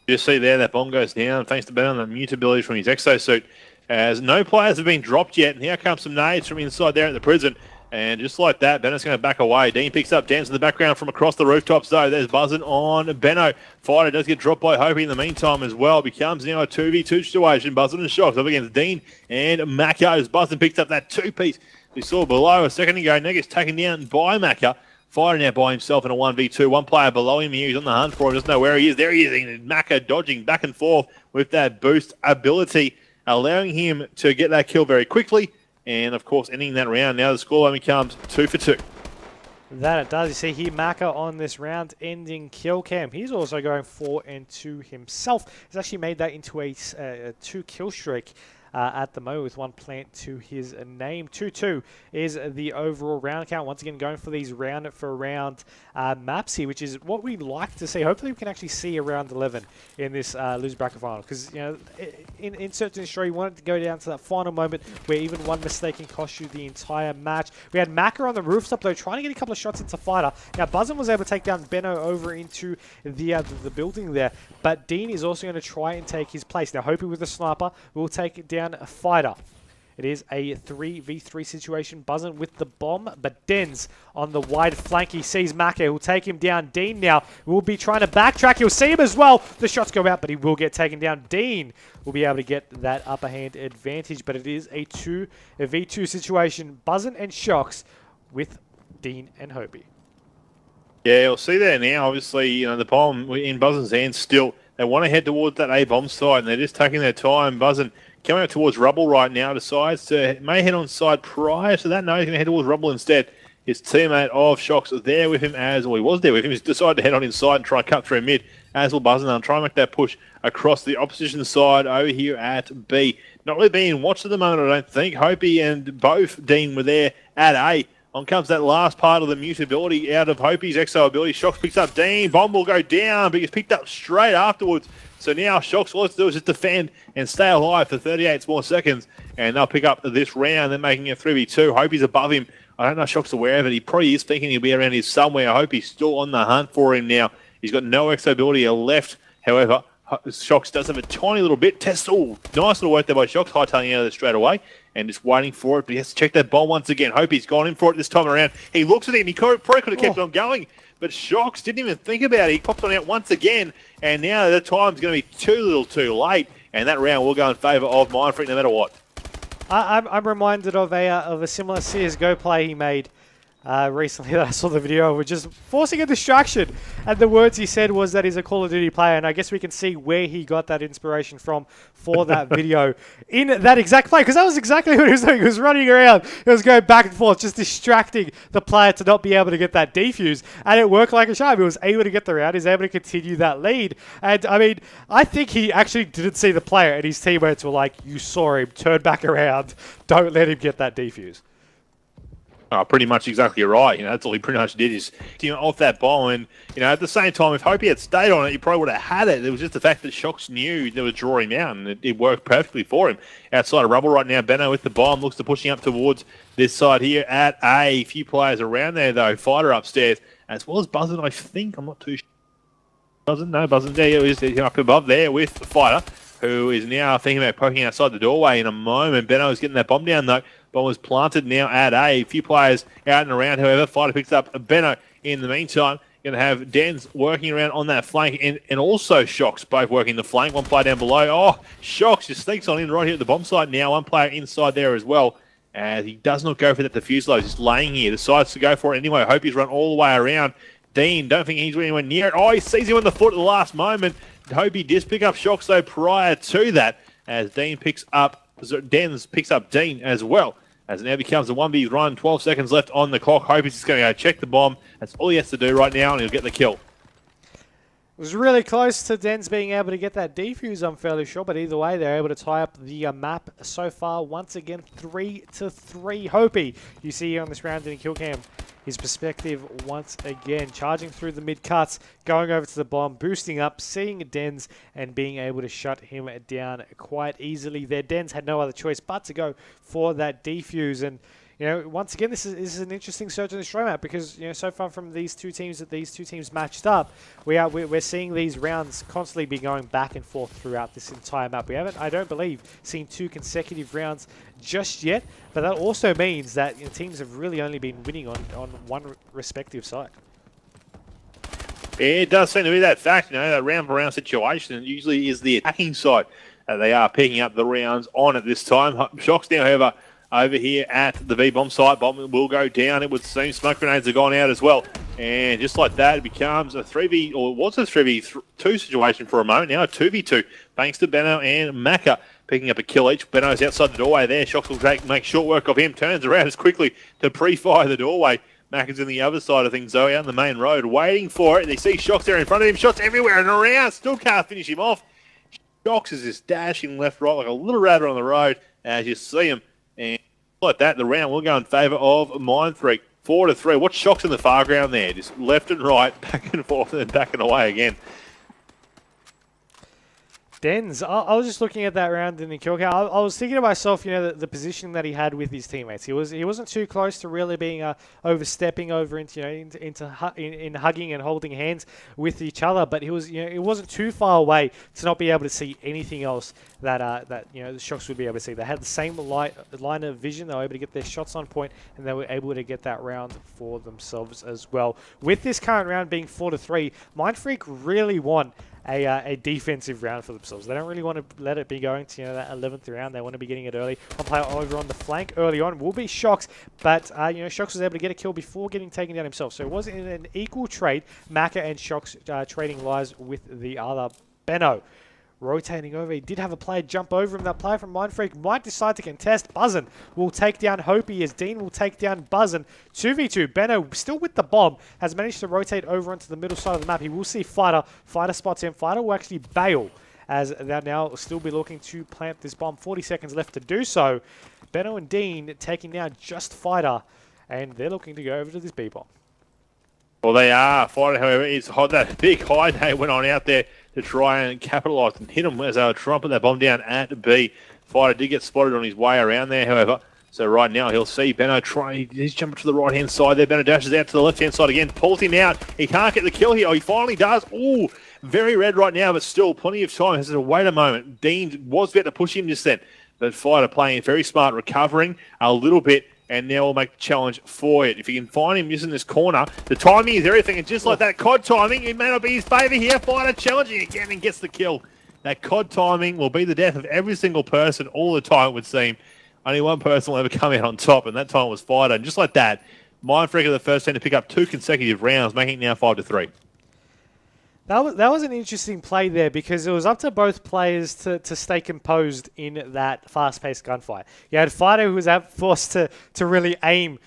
You see there, that bomb goes down thanks to Ben on the mutability from his exosuit, as no players have been dropped yet. And here comes some nades from inside there at the prison. And just like that, Benno's going to back away. Dean picks up Dance in the background from across the rooftops, though. There's Buzzin on Benno. Fighter does get dropped by Hopey in the meantime as well. Becomes now a 2v2 situation. Buzzin and Shox up against Dean and Maka. As Buzzin picks up that 2-piece we saw below a second ago. Now gets taken down by Maka. Fighter now by himself in a 1v2. One player below him here. He's on the hunt for him. Doesn't know where he is. There he is. And Maka dodging back and forth with that boost ability, allowing him to get that kill very quickly. And, of course, ending that round. Now the score becomes 2-2.
That it does. You see here, Maka on this round-ending kill cam. He's also going 4-2 himself. He's actually made that into a 2-kill streak at the moment with one plant to his name. 2-2 is the overall round count. Once again, going for these round-for-round maps here, which is what we like to see. Hopefully, we can actually see around 11 in this lose bracket final, because in Search and Destroy, you want it to go down to that final moment where even one mistake can cost you the entire match. We had Maka on the rooftop though, trying to get a couple of shots into Fighter. Now Buzzin was able to take down Benno over into the building there, but Dean is also going to try and take his place. Now Hopey with the sniper will take down a Fighter. It is a 3v3 situation. Buzzin with the bomb, but Denz on the wide flank. He sees Maka. He'll take him down. Dean now will be trying to backtrack. He'll see him as well. The shots go out, but he will get taken down. Dean will be able to get that upper hand advantage, but it is a 2v2 situation. Buzzin and Shox with Dean and Hopey.
Yeah, you'll see there now. Obviously, the bomb in Buzzin's hands still. They want to head towards that A-bomb side, and they're just taking their time. Buzzin coming up towards Rubble right now, decides to may head on side prior to that. No, he's going to head towards Rubble instead. His teammate of Shox there with him he was there with him. He's decided to head on inside and try and cut through mid, as will Buzzin, and try and make that push across the opposition side over here at B. Not really being watched at the moment, I don't think. Hopey and both Dean were there at A. On comes that last part of the mutability out of Hopey's exo ability. Shox picks up Dean. Bomb will go down, but he's picked up straight afterwards. So now Shox, all he has to do is just defend and stay alive for 38 more seconds, and they'll pick up this round. They're making it 3v2. Hopey's above him. I don't know if Shock's aware of it. He probably is thinking he'll be around here somewhere. I hope he's still on the hunt for him now. He's got no exo ability left. However, Shox does have a tiny little bit. Nice little work there by Shox. Hightailing out of there straight away and just waiting for it. But he has to check that bomb once again. Hope he's gone in for it this time around. He looks at it and he probably could have kept on going. But Shox didn't even think about it. He popped on out once again. And now the time's going to be too little too late. And that round will go in favour of Mindfreak no matter what.
I'm reminded of a similar CSGO play he made recently that I saw the video of, just forcing a distraction, and the words he said was that he's a Call of Duty player, and I guess we can see where he got that inspiration from for that video in that exact play, because that was exactly what he was doing. He was running around, he was going back and forth, just distracting the player to not be able to get that defuse, and it worked like a charm. He was able to get the round, he was able to continue that lead, and I mean, I think he actually didn't see the player, and his teammates were like, you saw him, turn back around, don't let him get that defuse.
Oh, pretty much exactly right. That's all he pretty much did is off that bomb. And, at the same time, if Hopey had stayed on it, he probably would have had it. It was just the fact that Shocks knew they would draw him out, and it worked perfectly for him. Outside of rubble right now, Benno with the bomb looks to pushing up towards this side here at A. Few players around there, though. Fighter upstairs, as well as Buzzard, I think. I'm not too sure. Buzzard there. He was up above there with the Fighter, who is now thinking about poking outside the doorway in a moment. Benno is getting that bomb down, though. Bomb was planted now at A. A few players out and around, however. Fighter picks up Benno in the meantime. Going to have Dens working around on that flank, and also Shocks both working the flank. One player down below. Oh, Shocks just sneaks on in right here at the bomb site now. One player inside there as well. As he does not go for that defuse load. He's laying here. Decides to go for it anyway. Hope he's run all the way around. Dean, don't think he's anywhere near it. Oh, he sees him on the foot at the last moment. Hope he does pick up Shocks, though, prior to that. As Dens picks up Dean as well. As it now becomes a 1v run, 12 seconds left on the clock. Hope he's just going to go check the bomb. That's all he has to do right now, and he'll get the kill.
It was really close to Dens being able to get that defuse, I'm fairly sure, but either way, they're able to tie up the map so far. Once again, 3-3. Hopey, you see here on this round in kill cam, his perspective once again, charging through the mid cuts, going over to the bomb, boosting up, seeing Dens, and being able to shut him down quite easily there. Dens had no other choice but to go for that defuse, and once again, this is an interesting search and destroy map because so far from these two teams matched up, we're seeing these rounds constantly be going back and forth throughout this entire map. We haven't, I don't believe, seen 2 consecutive rounds just yet, but that also means that teams have really only been winning on one respective side.
It does seem to be that fact, that round for round situation usually is the attacking side. They are picking up the rounds on at this time. Shocks now, however, over here at the B-bomb site. Bomb will go down. It would seem smoke grenades have gone out as well. And just like that, it becomes a 3v, or it was a 3v2 situation for a moment. Now a 2v2, thanks to Benno and Macca picking up a kill each. Benno's outside the doorway there. Shocks will make short work of him. Turns around as quickly to pre-fire the doorway. Macca's in the other side of things, though, out on the main road, waiting for it. They see Shocks there in front of him. Shots everywhere and around. Still can't finish him off. Shocks is just dashing left, right, like a little ratter on the road, as you see him. And like that, the round will go in favour of Mindfreak. 4-3. Watch Shocks in the far ground there. Just left and right, back and forth, and then back and away again.
Dens, I was just looking at that round in the kill count. I was thinking to myself, the position that he had with his teammates. He wasn't too close to really being overstepping over into hugging and holding hands with each other, but he was, it wasn't too far away to not be able to see anything else that the Shocks would be able to see. They had the same line of vision. They were able to get their shots on point, and they were able to get that round for themselves as well. With this current round being 4-3, Mindfreak really want a defensive round for themselves. They don't really want to let it be going to that 11th round. They want to be getting it early. One player over on the flank early on will be Shocks, but Shocks was able to get a kill before getting taken down himself. So it was in an equal trade. Macca and Shocks trading lives with the other. Benno rotating over. He did have a player jump over him. That player from Mindfreak might decide to contest. Buzzin will take down Hopey as Dean will take down Buzzin. 2v2. Benno, still with the bomb, has managed to rotate over onto the middle side of the map. He will see Fighter. Fighter spots him. Fighter will actually bail as they'll now still be looking to plant this bomb. 40 seconds left to do so. Benno and Dean taking down just Fighter, and they're looking to go over to this B-bomb.
Well, they are. Fighter, however, is hot. That big high day went on out there to try and capitalise and hit him as they were trying to put that bomb down at B. Fighter did get spotted on his way around there, however. So right now he'll see Benno try. He's jumping to the right-hand side there. Benno dashes out to the left-hand side again. Pulls him out. He can't get the kill here. Oh, he finally does. Ooh, very red right now, but still plenty of time. Has to wait a moment. Dean was about to push him just then. But Fighter playing very smart, recovering a little bit. And now we'll make the challenge for it. If you can find him using this corner, the timing is everything. And just like that, COD timing, it may not be his favour here. Fighter challenging again and gets the kill. That COD timing will be the death of every single person all the time, it would seem. Only one person will ever come out on top, and that time was Fighter. And just like that, Mindfreak are the first team to pick up 2 consecutive rounds, making it now 5-3.
That was an interesting play there because it was up to both players to stay composed in that fast-paced gunfight. You had Fighter who was forced to really aim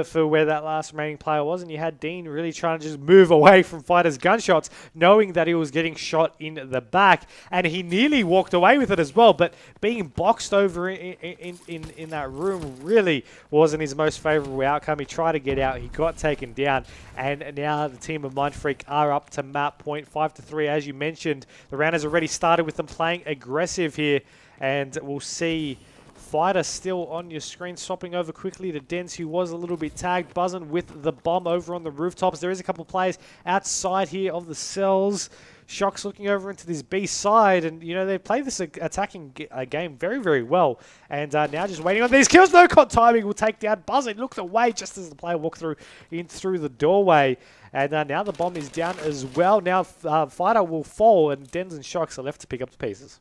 for where that last remaining player was, and you had Dean really trying to just move away from Fighter's gunshots, knowing that he was getting shot in the back, and he nearly walked away with it as well, but being boxed over in that room really wasn't his most favorable outcome. He tried to get out, he got taken down, and now the team of Mindfreak are up to map point 5-3. As you mentioned, the round has already started with them playing aggressive here, and we'll see Fighter still on your screen, swapping over quickly to Dens, who was a little bit tagged, buzzing with the bomb over on the rooftops. There is a couple of players outside here of the cells. Shock's looking over into this B side, and you know they play this attacking game very, very well. And now just waiting on these kills. No timing will take down Buzz. It looked away just as the player walked through the doorway. And now the bomb is down as well. Now Fighter will fall, and Dens and Shocks are left to pick up the pieces.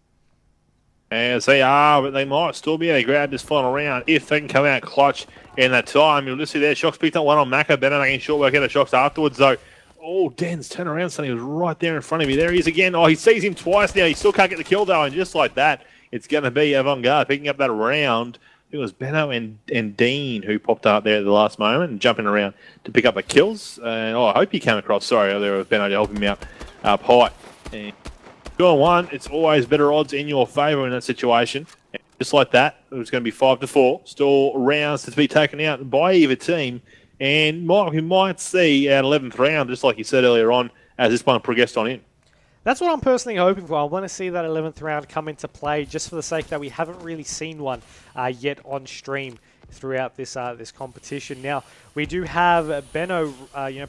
As they are, but they might still be able to grab this final round if they can come out clutch in that time. You'll just see there, Shocks picked up one on Maka, Bennett making short work out of Shocks afterwards, though. Oh, Dens, turn around, son. He was right there in front of you. There he is again. Oh, he sees him twice now. He still can't get the kill, though, and just like that, it's going to be AVANT-GARDE picking up that round. It was Benno and Dean who popped up there at the last moment and jumping around to pick up the kills. I hope he came across. Sorry, there was Benno to help him out up high. And 2-on-1, it's always better odds in your favour in that situation. And just like that, it was going to be 5-4. Still rounds to be taken out by either team. And we might see an 11th round, just like you said earlier on, as this one progressed on in.
That's what I'm personally hoping for. I want to see that 11th round come into play, just for the sake that we haven't really seen one yet on stream throughout this this competition. Now, we do have Benno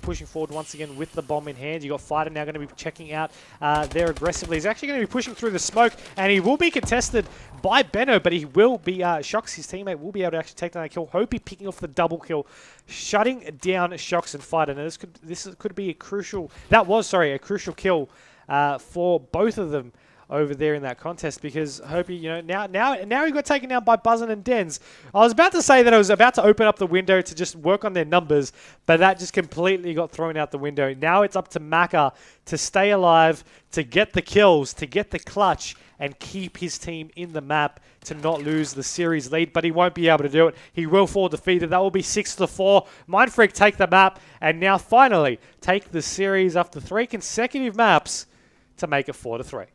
pushing forward once again with the bomb in hand. You got Fighter now going to be checking out there aggressively. He's actually going to be pushing through the smoke, and he will be contested by Benno, but he will be, Shocks, his teammate, will be able to actually take down that kill. Hopey picking off the double kill, shutting down Shocks and Fighter. Now, this could be a crucial, a crucial kill for both of them over there in that contest, because Hopey, now he got taken down by Buzzin and Dens. I was about to say that I was about to open up the window to just work on their numbers, but that just completely got thrown out the window. Now it's up to Maka to stay alive, to get the kills, to get the clutch, and keep his team in the map to not lose the series lead, but he won't be able to do it. He will fall defeated. That will be 6-4. Mindfreak take the map, and now finally take the series after 3 consecutive maps to make it 4-3.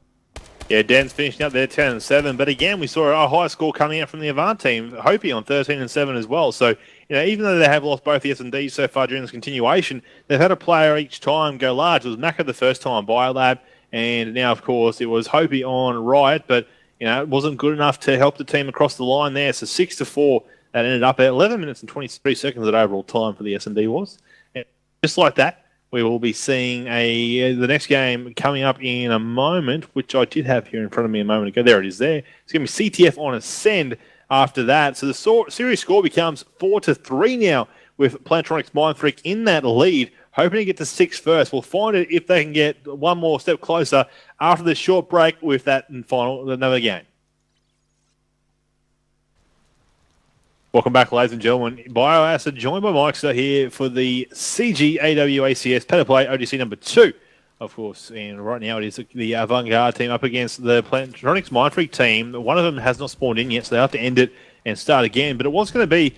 Yeah, Dan's finishing up there 10-7, but again, we saw a high score coming out from the Avant team, Hopey on 13-7 as well. So, even though they have lost both the S&Ds so far during this continuation, they've had a player each time go large. It was Maka the first time, Biolab, and now, of course, it was Hopey on Riot, but, it wasn't good enough to help the team across the line there. So 6-4, that ended up at 11 minutes and 23 seconds at overall time for the S&D was. And just like that, we will be seeing the next game coming up in a moment, which I did have here in front of me a moment ago. There it is there. It's going to be CTF on Ascend after that. So the series score becomes 4-3 now, with Plantronics.Mindfreak in that lead, hoping to get to 6 first. We'll find it if they can get one more step closer after this short break with that final another game. Welcome back, ladies and gentlemen. Bioacid joined by Myksta here for the CGAWACS Pay-to-Play ODC number 2, of course. And right now it is the AVANT-GARDE team up against the Plantronics.Mindfreak team. One of them has not spawned in yet, so they have to end it and start again. But it was going to be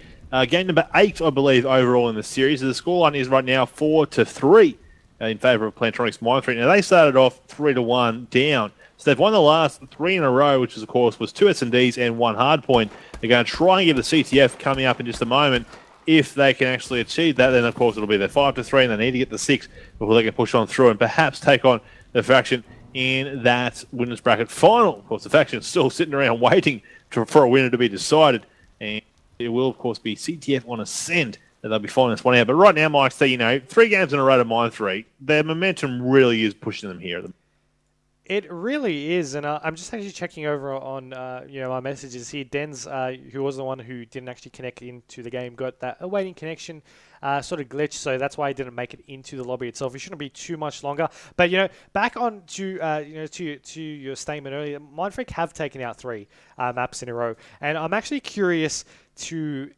game number 8, I believe, overall in the series. The scoreline is right now 4-3 in favour of Plantronics.Mindfreak. Now, they started off 3-1 down. So they've won the last 3 in a row, which, of course, was 2 S&Ds and 1 hardpoint. They're going to try and get the CTF coming up in just a moment. If they can actually achieve that, then, of course, it'll be their 5-3, and they need to get the 6 before they can push on through and perhaps take on the faction in that winners bracket final. Of course, the faction is still sitting around waiting for a winner to be decided. And it will, of course, be CTF on Ascend that they'll be finding this one out. But right now, Mike, 3 games in a row to Mindfreak, their momentum really is pushing them here.
It really is, and I'm just actually checking over on my messages here. Dens, who was the one who didn't actually connect into the game, got that awaiting connection sort of glitch, so that's why he didn't make it into the lobby itself. It shouldn't be too much longer. But back on to your statement earlier, Mindfreak have taken out 3 maps in a row, and I'm actually curious to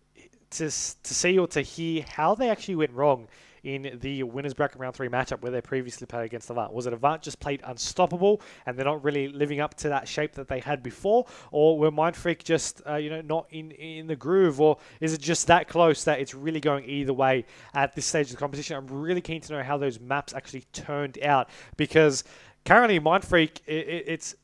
see or to hear how they actually went wrong in the winners bracket round 3 matchup where they previously played against AVANT? Was it AVANT just played unstoppable and they're not really living up to that shape that they had before, or were Mindfreak just not in the groove, or is it just that close that it's really going either way at this stage of the competition? I'm really keen to know how those maps actually turned out, because currently Mindfreak, it's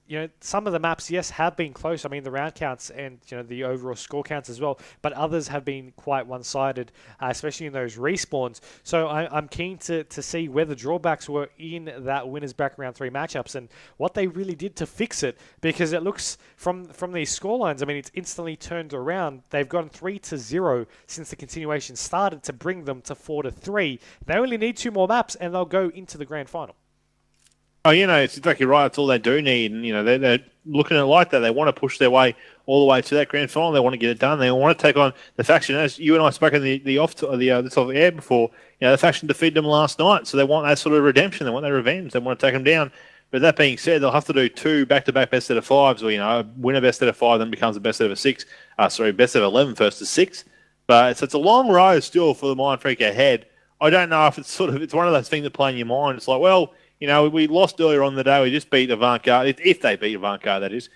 some of the maps, yes, have been close. I mean, the round counts and the overall score counts as well, but others have been quite one-sided, especially in those respawns. So I'm keen to see where the drawbacks were in that winners bracket round 3 matchups and what they really did to fix it, because it looks from these scorelines, I mean, it's instantly turned around. They've gone 3-0 since the continuation started to bring them to 4-3. They only need 2 more maps and they'll go into the grand final.
Oh, it's exactly right. That's all they do need. And, they're looking at it like that. They want to push their way all the way to that grand final. They want to get it done. They want to take on the faction. As you and I spoke in the off air before, the faction defeated them last night. So they want that sort of redemption. They want that revenge. They want to take them down. But that being said, they'll have to do 2 back-to-back best out of 5s, or, win a best out of 5, then becomes a best out of 6. Best out of 11 first to 6. But it's a long road still for the Mindfreak ahead. I don't know if it's one of those things that play in your mind. It's like, well, we lost earlier on the day. We just beat AVANT-GARDE. If they beat AVANT-GARDE, that is.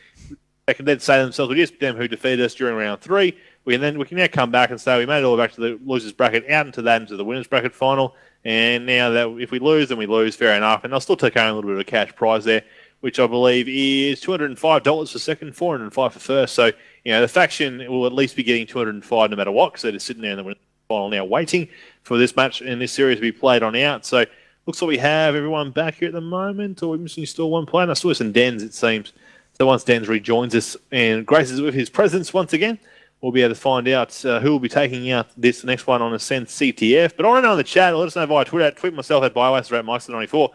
They can then say to themselves, we just beat them who defeated us during round 3. We can now come back and say we made it all the way back to the losers bracket, out into the winners bracket final. And now that if we lose, then we lose, fair enough. And they'll still take home a little bit of a cash prize there, which I believe is $205 for second, $405 for first. So, the faction will at least be getting $205 no matter what, because they're just sitting there in the winners final now waiting for this match and this series to be played on out. So, looks like we have everyone back here at the moment, or we're missing still one player. I saw some Dens, it seems. So once Dens rejoins us and graces with his presence once again, we'll be able to find out who will be taking out this next one on Ascent CTF. But I want to know in the chat, let us know via Twitter, tweet myself at BioWaster at Myksta94.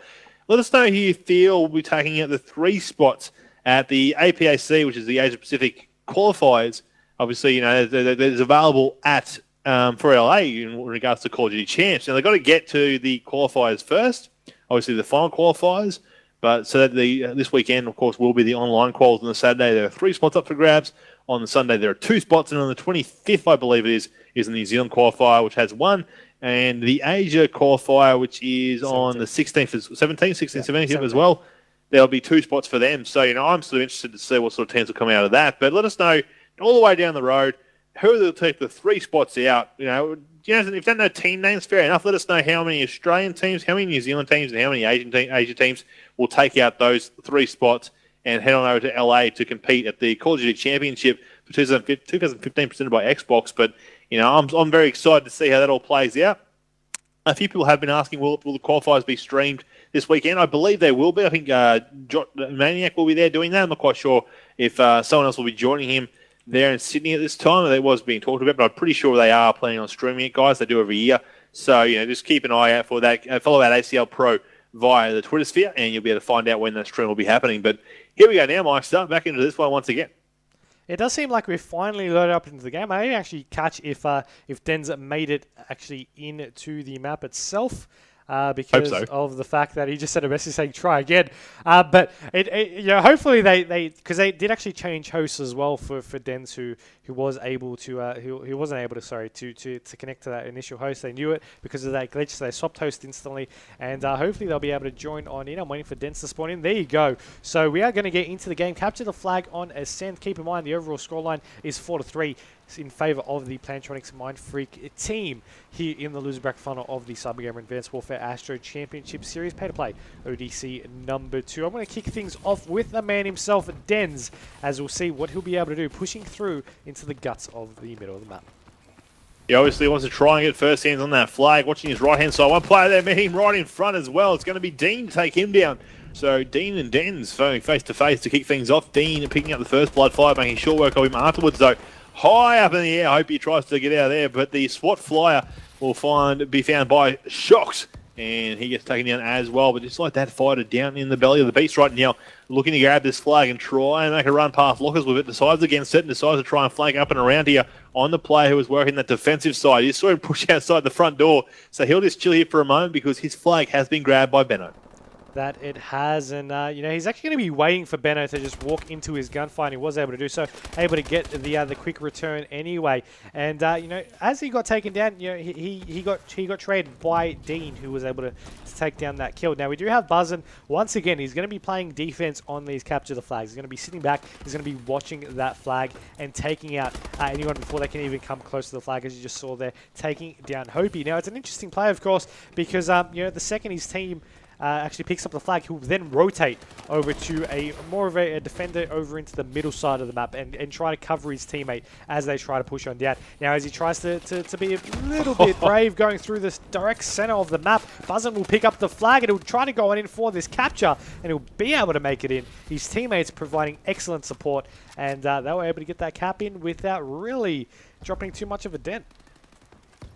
Let us know who you feel will be taking out the 3 spots at the APAC, which is the Asia Pacific qualifiers. Obviously, there's available at for LA in regards to Call of Duty Champs. Now, they've got to get to the qualifiers first, obviously the final qualifiers, but so that this weekend, of course, will be the online quals. On the Saturday, there are 3 spots up for grabs. On the Sunday, there are 2 spots, and on the 25th, I believe it is the New Zealand qualifier, which has 1, and the Asia qualifier, which is 17th. On the 17th as well. There'll be 2 spots for them. So, I'm sort of interested to see what sort of teams will come out of that. But let us know all the way down the road who will take the 3 spots out. If you don't know team names, fair enough. Let us know how many Australian teams, how many New Zealand teams, and how many Asia teams will take out those 3 spots and head on over to LA to compete at the Call of Duty Championship for 2015 presented by Xbox. But, I'm very excited to see how that all plays out. A few people have been asking, will the qualifiers be streamed this weekend? I believe they will be. I think Maniac will be there doing that. I'm not quite sure if someone else will be joining him there in Sydney at this time. That was being talked about, but I'm pretty sure they are planning on streaming it, guys. They do every year. So, just keep an eye out for that. Follow that ACL Pro via the Twitter sphere, and you'll be able to find out when that stream will be happening. But here we go now, Myksta, back into this one once again.
It does seem like we've finally loaded up into the game. I didn't actually catch if Dens made it actually into the map itself. Because of the fact that he just sent a message saying try again. But hopefully because they did actually change hosts as well for Dens, who was able to who wasn't able to connect to that initial host. They knew it because of that glitch, so they swapped host instantly, and hopefully they'll be able to join on in. I'm waiting for Dens to spawn in. There you go. So we are going to get into the game. Capture the flag on Ascent. Keep in mind the overall scoreline is 4-3 in favour of the Plantronics.Mindfreak team here in the loser bracket final of the CyberGamer Advanced Warfare ASTRO Championship Series Pay-to-Play ODC number 2. I'm going to kick things off with the man himself, Dens, as we'll see what he'll be able to do, pushing through into the guts of the middle of the map.
He obviously wants to try and get first hands on that flag. Watching his right-hand side, one player there met him right in front as well. It's going to be Dean to take him down. So Dean and Dens face-to-face to kick things off. Dean picking up the first blood flyer, making short work of him afterwards, though. High up in the air. I hope he tries to get out of there, but the SWAT flyer will be found by Shocks, and he gets taken down as well. But just like that, fighter down in the belly of the beast right now, looking to grab this flag and try and make a run past Lockers with it. Decides against it and decides to try and flank up and around here on the player who was working that defensive side. You saw him push outside the front door, so he'll just chill here for a moment because his flag has been grabbed by Benno.
that it has, and he's actually going to be waiting for Benno to just walk into his gunfight. He was able to do so, able to get the quick return anyway. And as he got taken down, he got traded by Dean, who was able to take down that kill. Now we do have Buzzin. Once again, he's going to be playing defense on these capture the flags. He's going to be sitting back. He's going to be watching that flag and taking out anyone before they can even come close to the flag, as you just saw there, taking down Hopi. Now it's an interesting play, of course, because the second his team actually picks up the flag, he'll then rotate over to a more of a defender over into the middle side of the map and try to cover his teammate as they try to push on down. Now as he tries to be a little bit brave going through this direct center of the map, Buzzin will pick up the flag and he'll try to go on in for this capture, and he'll be able to make it in. His teammates providing excellent support, and they were able to get that cap in without really dropping too much of a dent.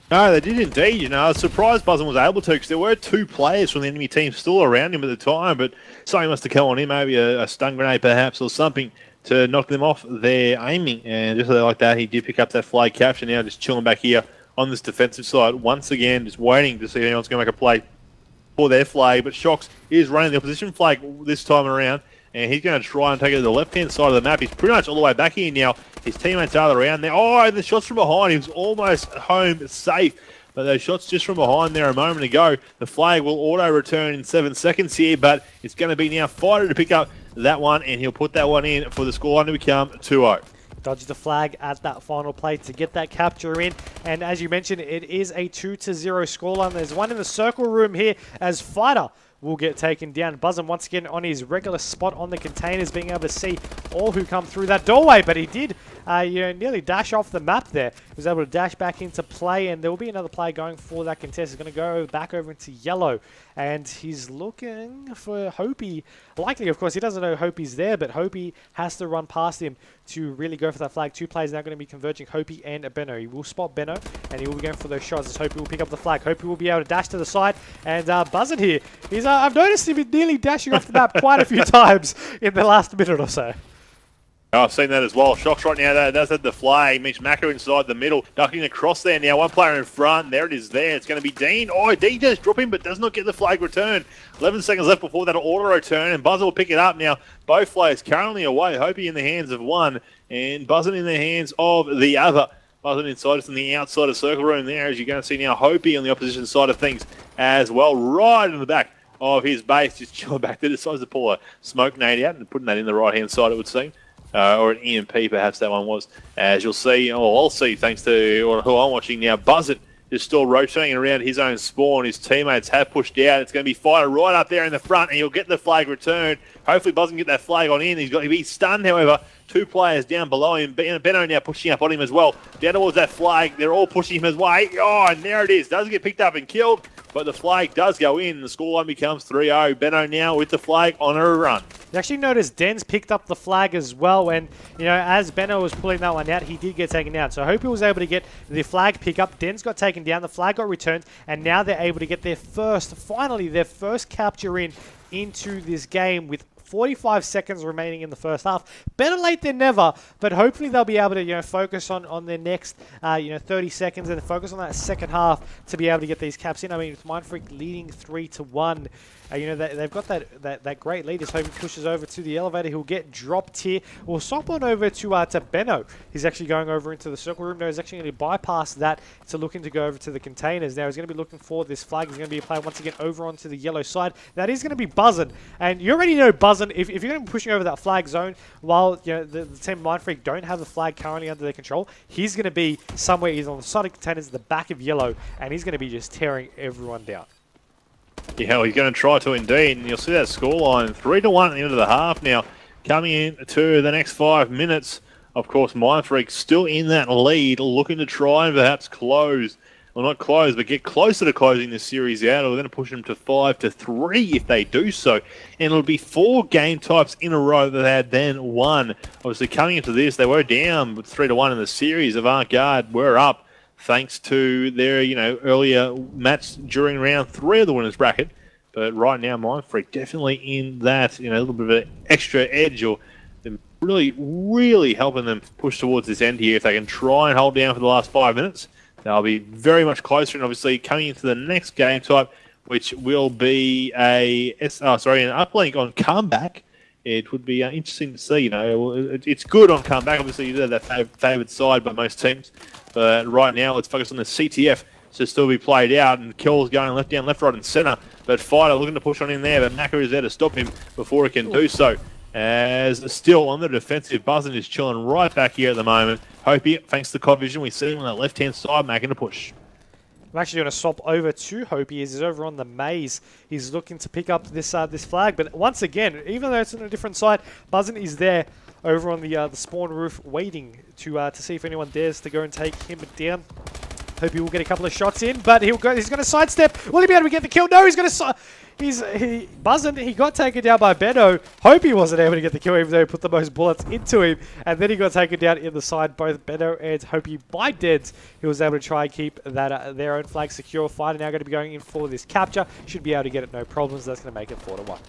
No, they did indeed. I was surprised Buzzin was able to, because there were 2 players from the enemy team still around him at the time, but something must have come on him, maybe a stun grenade perhaps or something, to knock them off their aiming. And just like that, he did pick up that flag capture. Now just chilling back here on this defensive side once again, just waiting to see if anyone's going to make a play for their flag. But Shox is running the opposition flag this time around, and he's going to try and take it to the left-hand side of the map. He's pretty much all the way back here now. His teammates are around there. Oh, and the shots from behind. He was almost home safe. But those shots just from behind there a moment ago. The flag will auto-return in 7 seconds here, but it's going to be now Fighter to pick up that one, and he'll put that one in for the scoreline to become 2-0.
Dodges the flag at that final play to get that capture in. And as you mentioned, it is a 2-0 scoreline. There's one in the circle room here as Fighter will get taken down. Buzzin once again on his regular spot on the containers, being able to see all who come through that doorway, but he did nearly dash off the map there. He was able to dash back into play, and there will be another play going for that contest. He's going to go back over into yellow, and he's looking for Hopi. Likely, of course, he doesn't know Hopi's there, but Hopi has to run past him to really go for that flag. 2 players now going to be converging, Hopi and Benno. He will spot Benno, and he will be going for those shots as Hopi will pick up the flag. Hopi will be able to dash to the side, and Buzzin here, I've noticed him nearly dashing off the map quite a few times in the last minute or so.
Oh, I've seen that as well. Shox right now, that does have the flag. Mitch Macca inside the middle, ducking across there now. One player in front. There it is there. It's going to be Dean. Oh, Dean does drop him, but does not get the flag return. 11 seconds left before that'll auto-return, and Buzzin will pick it up now. Both players currently away. Hopi in the hands of one, and Buzzin in the hands of the other. Buzzin inside us in the outside of circle room there, as you're going to see now Hopi on the opposition side of things as well, right in the back of his base, just chilling back there. Decides to pull a smoke nade out and putting that in the right-hand side, it would seem. Or an EMP, perhaps that one was. As you'll see, or I'll see, thanks to who I'm watching now, Buzzin is still rotating around his own spawn. His teammates have pushed out. It's going to be Fighter right up there in the front, and he'll get the flag returned. Hopefully Buzzin can get that flag on in. He's got to be stunned, however. 2 players down below him. Benno now pushing up on him as well. Down towards that flag. They're all pushing him his way. Oh, and there it is. Doesn't get picked up and killed, but the flag does go in. The scoreline becomes 3-0. Benno now with the flag on a run.
You actually notice Den's picked up the flag as well, and as Benno was pulling that one out, he did get taken down. So I hope he was able to get the flag pick up. Den's got taken down, the flag got returned, and now they're able to get finally their first capture into this game with 45 seconds remaining in the first half. Better late than never, but hopefully they'll be able to focus on their next 30 seconds and focus on that second half to be able to get these caps in. I mean, with Mindfreak leading 3-1, they've got that great lead. As Hopi pushes over to the elevator, he'll get dropped here. We'll swap on over to Benno. He's actually going over into the circle room. No, he's actually going to bypass that to looking to go over to the containers. Now he's going to be looking for this flag. He's going to be applied once again over onto the yellow side. That is going to be Buzzin, and you already know Buzzin. If you're going to be pushing over that flag zone while the team Mindfreak don't have the flag currently under their control, he's going to be somewhere either on the side of containers, the back of yellow, and he's going to be just tearing everyone down.
Yeah, he's going to try to indeed, and you'll see that scoreline 3-1 at the end of the half now. Coming into the next 5 minutes, of course, Mindfreak still in that lead, looking to try and perhaps close. Well, not close, but get closer to closing this series out. We're going to push them to 5-3 if they do so. And it'll be 4 game types in a row that they had then won. Obviously, coming into this, they were down 3-1 in the series. AVANT-GARDE were up thanks to their earlier match during round 3 of the winners bracket. But right now, Mindfreak definitely in that a little bit of an extra edge, or really, really helping them push towards this end here. If they can try and hold down for the last 5 minutes, they'll be very much closer. And obviously, coming into the next game type, which will be an uplink on comeback. It would be interesting to see. It's good on comeback. Obviously, they're the favoured side by most teams. But right now, let's focus on the CTF to still be played out. And kills going left, down, left, right, and centre. But Fighter looking to push on in there. But Maka is there to stop him before he can do so. As still on the defensive, Buzzin is chilling right back here at the moment. Hopi, thanks to COD Vision, we see him on the left-hand side making a push.
I'm actually going to swap over to Hopi as he's over on the maze. He's looking to pick up this this flag, but once again, even though it's on a different side, Buzzin is there over on the spawn roof waiting to see if anyone dares to go and take him down. Hopi will get a couple of shots in, but he's going to sidestep. Will he be able to get the kill? No, he's going to... Buzzin, he got taken down by Benno. Hope he wasn't able to get the kill even though he put the most bullets into him. And then he got taken down in the side, both Benno and Hopi by Deds. He was able to try and keep that their own flag secure. Fighter now going to be going in for this capture. Should be able to get it no problems. That's going to make it 4-1.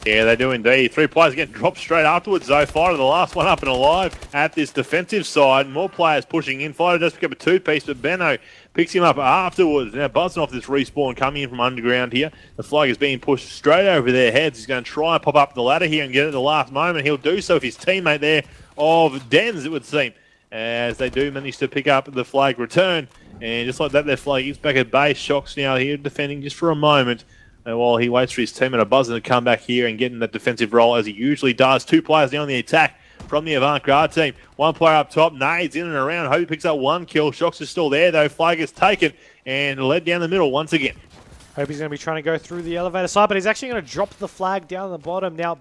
Yeah, they do indeed. 3 players get dropped straight afterwards, though. Fighter, the last one up and alive at this defensive side. More players pushing in. Fighter does pick up a 2-piece, but Benno picks him up afterwards. Now, buzzing off this respawn coming in from underground here. The flag is being pushed straight over their heads. He's going to try and pop up the ladder here and get it at the last moment. He'll do so with his teammate there of Dens, it would seem, as they do manage to pick up the flag return. And just like that, their flag is back at base. Shox now here defending just for a moment. And while he waits for his teammate of Buzzin to come back here and get in that defensive role as he usually does. 2 players now on the attack from the AVANT-GARDE team. 1 player up top, nades in and around. Hope he picks up 1 kill. Shox is still there though. Flag is taken and led down the middle once again.
Hope he's going to be trying to go through the elevator side, but he's actually going to drop the flag down the bottom. Now,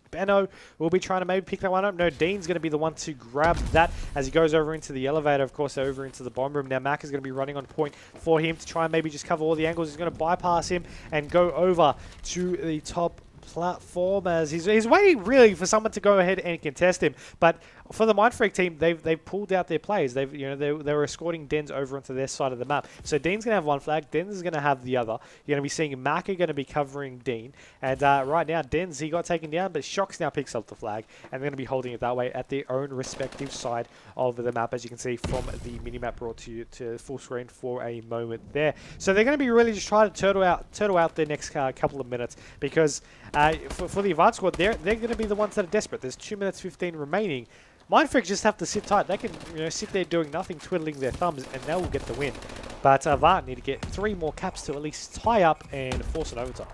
Benno will be trying to maybe pick that one up. No, Dean's going to be the one to grab that as he goes over into the elevator, of course, over into the bomb room. Now, Mac is going to be running on point for him to try and maybe just cover all the angles. He's going to bypass him and go over to the top platform as he's waiting really for someone to go ahead and contest him. But for the Mindfreak team, they've pulled out their players. They were escorting Dens over onto their side of the map. So Dean's gonna have 1 flag, Dens is gonna have the other. You're gonna be seeing Maka gonna be covering Dean, and right now Dens, he got taken down, but Shox now picks up the flag, and they're gonna be holding it that way at their own respective side of the map, as you can see from the minimap brought to you to full screen for a moment there. So they're gonna be really just trying to turtle out their next couple of minutes, because for the advanced squad, they're gonna be the ones that are desperate. There's 2 minutes 15 remaining. Mindfreak just have to sit tight. They can sit there doing nothing, twiddling their thumbs, and they will get the win. But Avant need to get 3 more caps to at least tie up and force an overtime.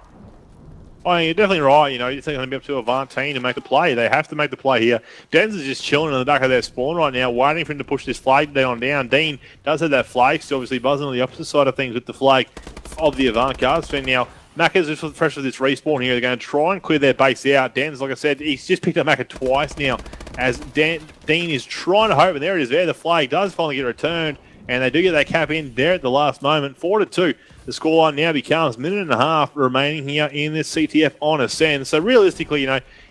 Oh, you're definitely right. It's going to be up to Avant team to make the play. They have to make the play here. Dens is just chilling in the back of their spawn right now, waiting for him to push this flag down. Dean does have that flag, so obviously buzzing on the opposite side of things with the flag of the AVANT-GARDE. So now Macca's just fresh with this respawn here. They're going to try and clear their base out. Dens, like I said, he's just picked up Macca twice now, as Dean is trying to hope, and there it is there. The flag does finally get returned, and they do get that cap in there at the last moment. 4-2. The scoreline now becomes 1.5 minutes remaining here in this CTF on Ascend. So realistically,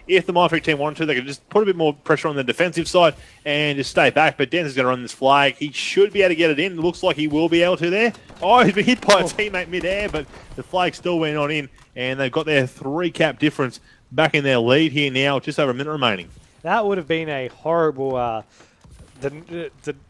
if the Mindfreak team wanted to, they could just put a bit more pressure on the defensive side and just stay back. But Dens is going to run this flag. He should be able to get it in. It looks like he will be able to there. Oh, he's been hit by a teammate mid-air, but the flag still went on in, and they've got their 3-cap difference back in their lead here now, just over a minute remaining.
That would have been a horrible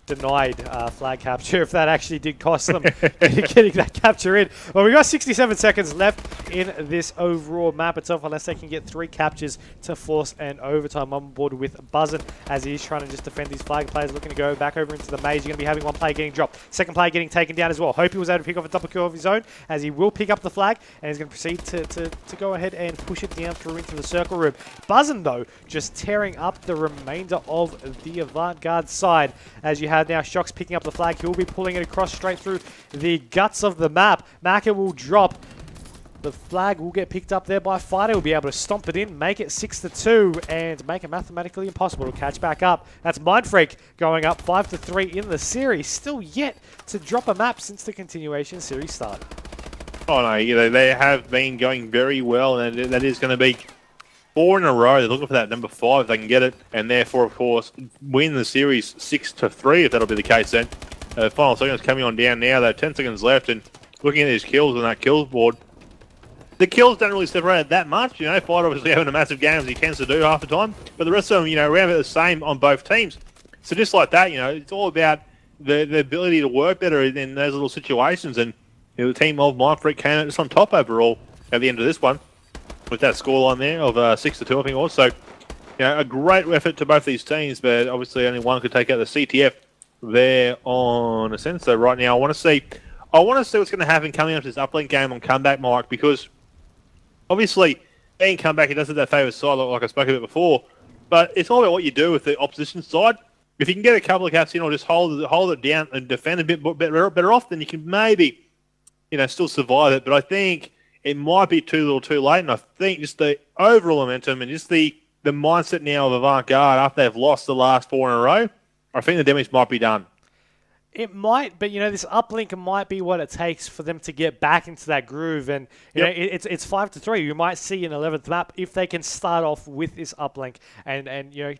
denied flag capture if that actually did cost them getting that capture in. Well, we've got 67 seconds left in this overall map itself, unless they can get 3 captures to force an overtime. On board with Buzzin as he's trying to just defend his flag. Players looking to go back over into the maze. You're going to be having 1 player getting dropped, 2nd player getting taken down as well. Hope he was able to pick off a double kill of his own, as he will pick up the flag, and he's going to proceed to go ahead and push it down through into the circle room. Buzzin, though, just tearing up the remainder of the AVANT-GARDE side, as you have now Shox picking up the flag. He will be pulling it across straight through the guts of the map. Maka will drop. The flag will get picked up there by Fighter. Will be able to stomp it in, make it 6-2, and make it mathematically impossible to catch back up. That's Mindfreak going up 5-3 in the series. Still yet to drop a map since the continuation series started.
Oh no, they have been going very well, and that is going to be 4 in a row. They're looking for that number 5 if they can get it, and therefore, of course, win the series 6-3 if that'll be the case then. Final seconds coming on down now, though. 10 seconds left, and looking at his kills on that kills board, the kills don't really separate that much. Fighter obviously having a massive game as he tends to do half the time, but the rest of them, around about the same on both teams. So just like that, it's all about the ability to work better in those little situations, and The team of Mindfreak came out just on top overall at the end of this one with that scoreline there of 6-2, I think it was. So, a great effort to both these teams, but obviously only one could take out the CTF there on a sense. So right now I want to see what's going to happen coming up to this uplink game on comeback, Mike, because obviously being comeback, it does have that favourite side like I spoke about before, but it's all about what you do with the opposition side. If you can get a couple of caps in or just hold it down and defend a bit better off, then you can maybe, still survive it. But I think it might be too little too late, and I think just the overall momentum and just the mindset now of AVANT-GARDE after they've lost the last 4 in a row, I think the damage might be done.
It might, but this uplink might be what it takes for them to get back into that groove. And it's 5-3. You might see an 11th map if they can start off with this uplink and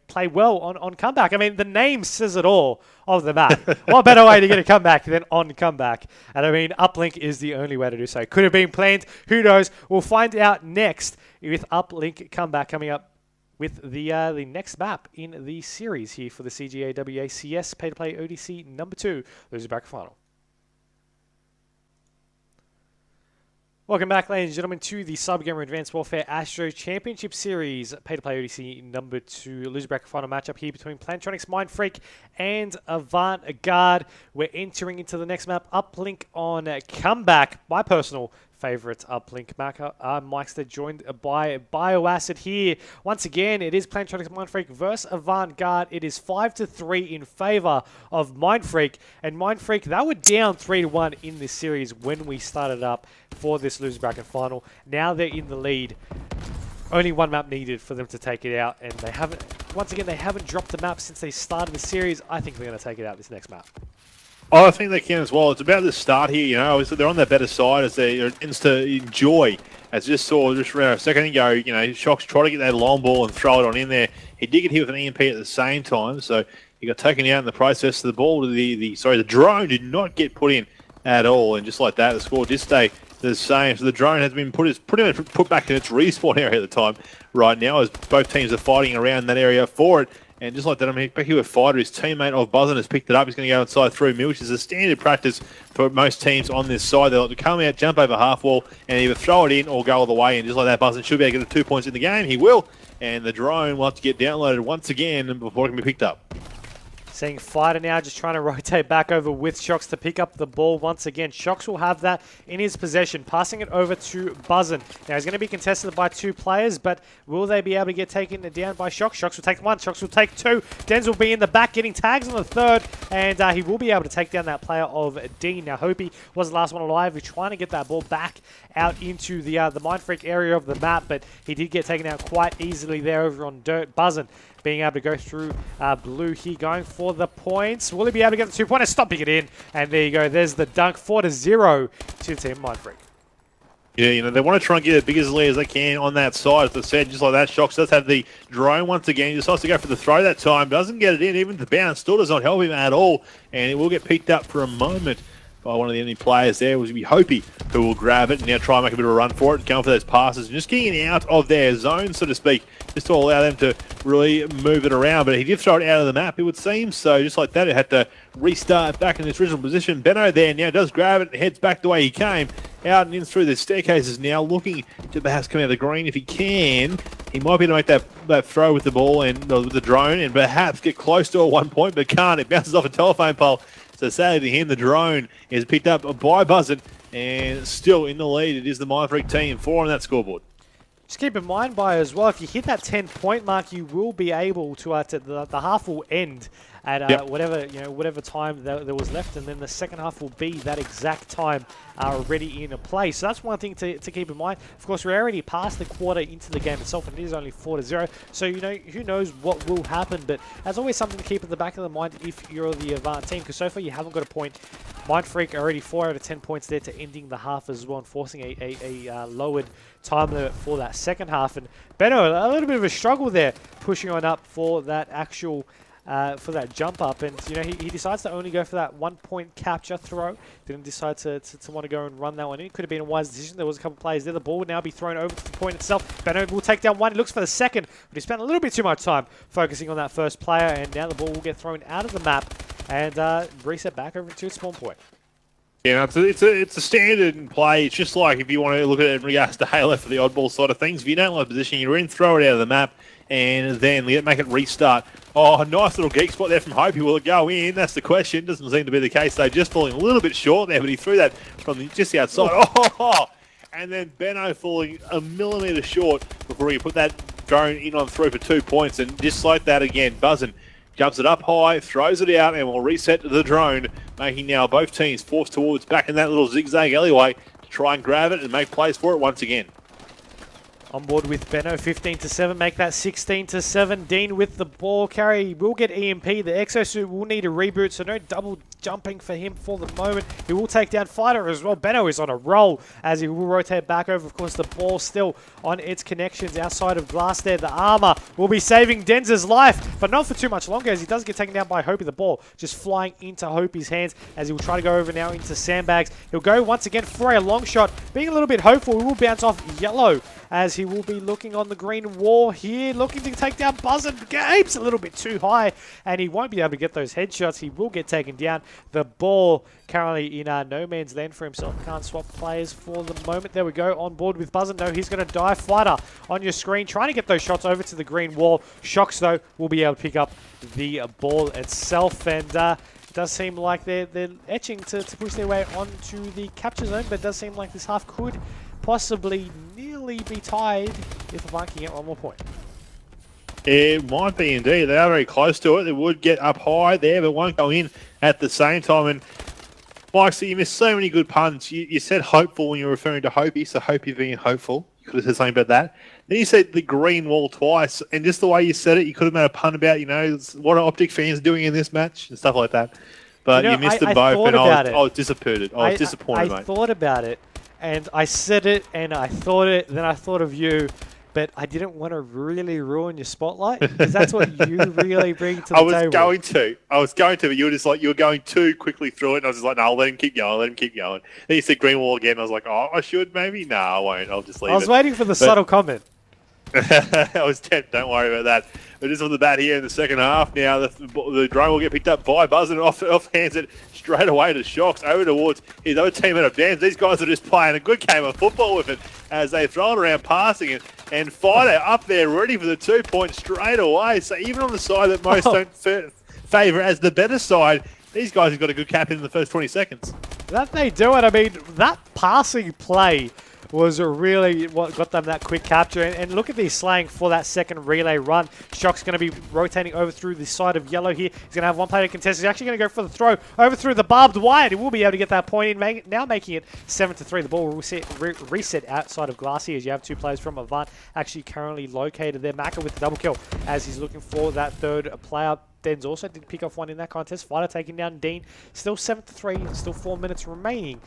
play well on comeback. I mean, the name says it all of the map. What better way to get a comeback than on comeback? And I mean, uplink is the only way to do so. Could have been planned. Who knows? We'll find out next with uplink comeback coming up with the next map in the series here for the CGAWACS Pay-to-Play ODC number 2, loser bracket final. Welcome back, ladies and gentlemen, to the CyberGamer Advanced Warfare ASTRO Championship Series Pay-to-Play ODC number 2, loser bracket final matchup here between Plantronics.Mindfreak and AVANT-GARDE. We're entering into the next map, uplink on comeback. My personal favorite uplink marker. Myksta joined by Bioacid here. Once again, it is Plantronics.Mindfreak versus AVANT-GARDE. It is 5-3 in favor of Mindfreak. And Mindfreak, they were down 3-1 in this series when we started up for this loser bracket final. Now they're in the lead. Only one map needed for them to take it out, and they haven't dropped the map since they started the series. I think they're going to take it out this next map.
I think they can as well. It's about the start here, Obviously, they're on their better side as they tends to enjoy. As just saw just around a second ago, Shock's try to get that long ball and throw it on in there. He did get hit with an EMP at the same time, so he got taken out in the process. The ball, the drone did not get put in at all, and just like that, the score did stay the same. So the drone has been pretty much put back in its respawn area at the time right now, as both teams are fighting around that area for it. And just like that, back here with Fighter, his teammate of Buzzin has picked it up. He's going to go inside through mid, which is a standard practice for most teams on this side. They like to come out, jump over half wall, and either throw it in or go all the way. And just like that, Buzzin should be able to get the 2 points in the game. He will. And the drone will have to get downloaded once again before it can be picked up.
Seeing Fighter now just trying to rotate back over with Shocks to pick up the ball once again. Shocks will have that in his possession, passing it over to Buzzin. Now he's going to be contested by 2 players, but will they be able to get taken down by Shocks? Shocks will take 1, Shocks will take 2. Denz will be in the back getting tags on the 3rd, and he will be able to take down that player of Dean. Now Hopi was the last one alive. He's trying to get that ball back out into the Mindfreak area of the map, but he did get taken out quite easily there over on dirt. Buzzin being able to go through blue here, going for the points. Will he be able to get the 2-pointer? Stopping it in. And there you go. There's the dunk. 4-0 to Team Mindfreak.
Yeah, they want to try and get as big as lead as they can on that side. As I said, just like that, Shocks does have the drone once again. He decides to go for the throw that time. Doesn't get it in. Even the bounce still does not help him at all. And it will get picked up for a moment by one of the enemy players there. Was be Hopi, who will grab it and now try and make a bit of a run for it, going for those passes and just getting out of their zone, so to speak, just to allow them to really move it around. But he did throw it out of the map, it would seem. So just like that, it had to restart back in its original position. Benno there now does grab it and heads back the way he came, out and in through the staircases now, looking to perhaps come out of the green if he can. He might be able to make that throw with the ball and with the drone and perhaps get close to a 1 point, but can't. It bounces off a telephone pole. So sadly to him, the drone is picked up by Buzzin, and still in the lead. It is the Mindfreak team, 4 on that scoreboard.
Just keep in mind, Bio, as well, if you hit that 10-point mark, you will be able to, the half will end at whatever time there was left, and then the second half will be that exact time already in play. So that's one thing to keep in mind. Of course, we're already past the quarter into the game itself, and it is only 4-0. So who knows what will happen, but there's always something to keep in the back of the mind if you're the Avant team, because so far you haven't got a point. Mindfreak already 4 out of 10 points there to ending the half as well, and forcing a lowered time limit for that second half. And Benno, a little bit of a struggle there, pushing on up for that actual for that jump up, and he decides to only go for that 1-point capture throw. Didn't decide to want to go and run that one in. It could have been a wise decision. There was a couple of players there. The ball would now be thrown over to the point itself. Benno will take down 1. He looks for the second, but he spent a little bit too much time focusing on that first player, and now the ball will get thrown out of the map and reset back over to its spawn point.
Yeah, no, it's a standard play. It's just like if you want to look at it in regards to Halo for the oddball side of things. If you don't like position, you're in, throw it out of the map, and then make it restart. Oh, nice little geek spot there from Hopi. Will it go in? That's the question. Doesn't seem to be the case. They're just falling a little bit short there, but he threw that from just the outside. Oh, and then Benno falling a millimetre short before he put that drone in on through for 2 points. And just like that again, Buzzin jumps it up high, throws it out, and will reset the drone, making now both teams forced towards back in that little zigzag alleyway to try and grab it and make plays for it once again.
On board with Benno, 15-7, make that 16-7. Dean with the ball carry will get EMP. The exosuit will need a reboot, so no double jumping for him for the moment. He will take down Fighter as well. Benno is on a roll as he will rotate back over. Of course, the ball still on its connections outside of glass there. The armor will be saving Denz's life, but not for too much longer as he does get taken down by Hopi. The ball just flying into Hopi's hands as he will try to go over now into sandbags. He'll go once again for a long shot, being a little bit hopeful. He will bounce off yellow as he will be looking on the green wall here, looking to take down Buzzin. Gabe's a little bit too high, and he won't be able to get those headshots. He will get taken down. The ball currently in no man's land for himself. Can't swap players for the moment. There we go, on board with Buzzin. No, he's going to die. Fighter on your screen, trying to get those shots over to the green wall. Shox, though, will be able to pick up the ball itself, and it does seem like they're etching to push their way onto the capture zone, but it does seem like this half could possibly nearly be tied if Avant can get one more point.
It might be indeed. They are very close to it. They would get up high there, but won't go in at the same time. And Myksta, you missed so many good puns. You said hopeful when you were referring to Hopi, so Hopi being hopeful. You could have said something about that. Then you said the green wall twice, and just the way you said it, you could have made a pun about, what are Optic fans doing in this match and stuff like that. But you missed them both, and I was disappointed. I was disappointed, mate.
I thought about it. And I said it, and I thought it, then I thought of you, but I didn't want to really ruin your spotlight, because that's what you really bring to the table.
I was going to, but you were going too quickly through it, and I was just like, no, I'll let him keep going, Then you said green wall again, and I was like, oh, I should maybe? No, I won't, I'll just leave it.
I was waiting for the subtle comment.
I was tempted, don't worry about that. But just on the bat here in the second half now, the drone will get picked up by Buzzin, and off hands it straight away to Shox, over towards his other teammate of Dan's. These guys are just playing a good game of football with it as they throw it around, passing it, and Fighter up there ready for the 2 points straight away. So even on the side that most don't favour as the better side, these guys have got a good cap in the first 20 seconds.
That they do it. I mean, that passing play was really what got them that quick capture. And look at these slaying for that second relay run. Shock's going to be rotating over through the side of yellow here. He's going to have one player to contest. He's actually going to go for the throw over through the barbed wire. He will be able to get that point in, now making it 7-3. The ball will reset outside of glass here as you have two players from Avant actually currently located there. Maka with the double kill as he's looking for that third player. Denz also did pick off one in that contest. Fighter taking down Dean. Still 7-3. Still 4 minutes remaining.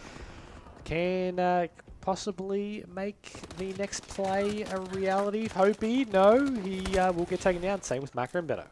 Can possibly make the next play a reality. Hopi, no, he will get taken down. Same with Maka and Beto.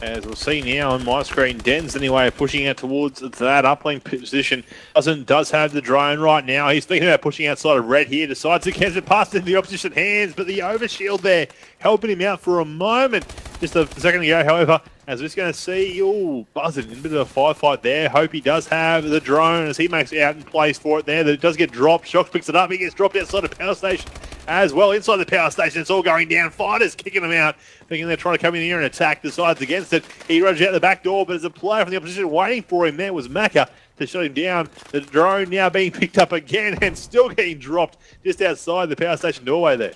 As we'll see now on my screen, Denz anyway pushing out towards that uplink position. Does have the drone right now. He's thinking about pushing outside of red here. Decides to catch it past into the opposition hands, but the overshield there helping him out for a moment. Just a second ago, however, as we're just going to see, Buzzin in a bit of a firefight there. Hope he does have the drone as he makes it out in place for it there. That it does get dropped. Shox picks it up. He gets dropped outside the power station as well. Inside the power station, it's all going down. Fighters kicking him out, thinking they're trying to come in here and attack. Decides against it. He rushes out the back door, but there's a player from the opposition waiting for him. There was Maka to shut him down. The drone now being picked up again and still getting dropped just outside the power station doorway there.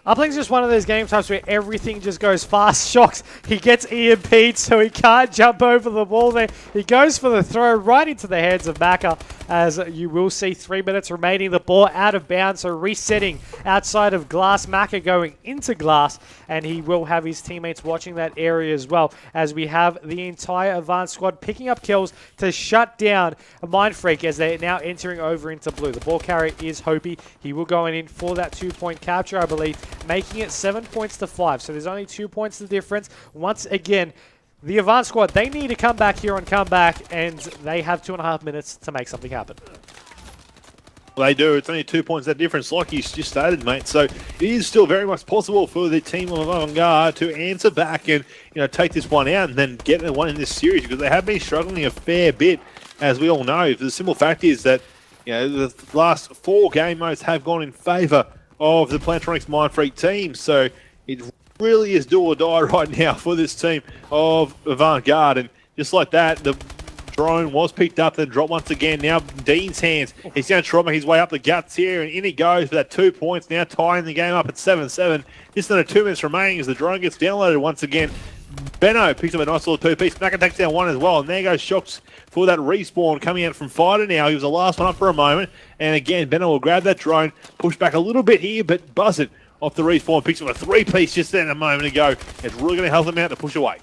Uplink's just one of those game types where everything just goes fast. Shox, he gets EMP'd, so he can't jump over the wall there. He goes for the throw right into the hands of Maka, as you will see 3 minutes remaining. The ball out of bounds, so resetting outside of glass. Maka going into glass, and he will have his teammates watching that area as well, as we have the entire Avant squad picking up kills to shut down Mindfreak as they're now entering over into blue. The ball carrier is Hopi. He will go in for that 2-point capture, I believe, making it 7 points to 5. So there's only 2 points the difference. Once again, the Avant squad, they need to come back here on comeback, and they have 2.5 minutes to make something happen.
Well, they do. It's only 2 points that difference, like you just stated, mate. So it is still very much possible for the team of AVANT-GARDE to answer back and take this one out and then get the one in this series, because they have been struggling a fair bit as we all know. The simple fact is that the last 4 game modes have gone in favour of the Plantronics.Mindfreak team. So it really is do or die right now for this team of AVANT-GARDE. And just like that, the drone was picked up, then dropped once again. Now Dean's hands. He's going to try to make his way up the guts here, and in he goes for that 2 points. Now tying the game up at 7-7. Just under 2 minutes remaining as the drone gets downloaded once again. Benno picks up a nice little 2-piece. Macca takes down 1 as well, and there goes Shocks for that respawn coming out from Fighter now. He was the last one up for a moment, and again, Benno will grab that drone, push back a little bit here, but buzz it off the respawn. Picks up a 3-piece just then a moment ago. It's really going to help him out to push away.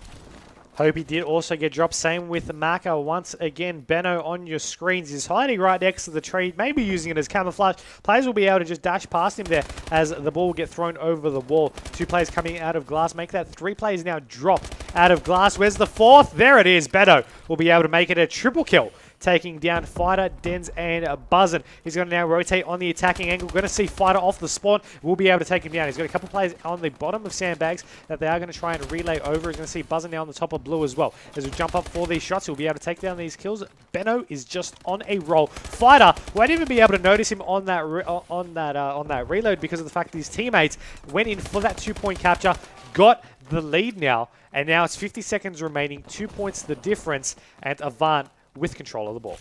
Hope he did also get dropped. Same with Macca. Once again, Benno on your screens. He's hiding right next to the tree, maybe using it as camouflage. Players will be able to just dash past him there as the ball will get thrown over the wall. 2 players coming out of glass. Make that 3 players now drop out of glass. Where's the 4th? There it is. Benno will be able to make it a triple kill, taking down Fighter, Dens, and Buzzin. He's going to now rotate on the attacking angle. Going to see Fighter off the spawn. We'll be able to take him down. He's got a couple players on the bottom of sandbags that they are going to try and relay over. He's going to see Buzzin now on the top of blue as well. As we jump up for these shots, he'll be able to take down these kills. Benno is just on a roll. Fighter won't even be able to notice him on that reload because of the fact that his teammates went in for that 2-point capture, got the lead now, and now it's 50 seconds remaining. 2 points the difference, and Avant with control of the ball.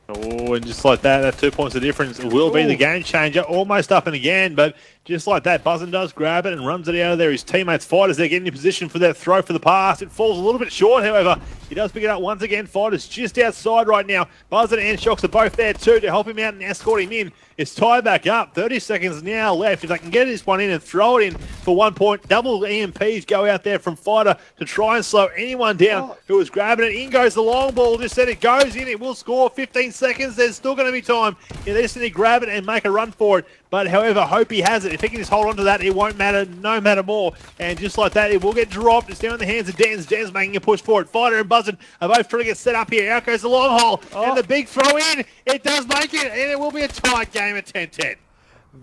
Oh, and just like that 2 points of difference will be the game changer. Almost up and again, but just like that, Buzzin does grab it and runs it out of there. His teammates Fighters, they're getting in position for that throw for the pass. It falls a little bit short, however. He does pick it up once again. Fighters just outside right now. Buzzin and Shocks are both there too to help him out and escort him in. It's tied back up. 30 seconds now left. If they can get this one in and throw it in for 1 point, double EMPs go out there from Fighter to try and slow anyone down who was grabbing it. In goes the long ball. Just then it goes in. It will score. 15 seconds. There's still going to be time. They just need to grab it and make a run for it. But however, Hope he has it. If he can just hold on to that, it won't matter, no matter more. And just like that, it will get dropped. It's down in the hands of Dens. Dens making a push for it. Fighter and Buzzin are both trying to get set up here. Out goes the long hole. And the big throw in. It does make it. And it will be a tight game at 10-10.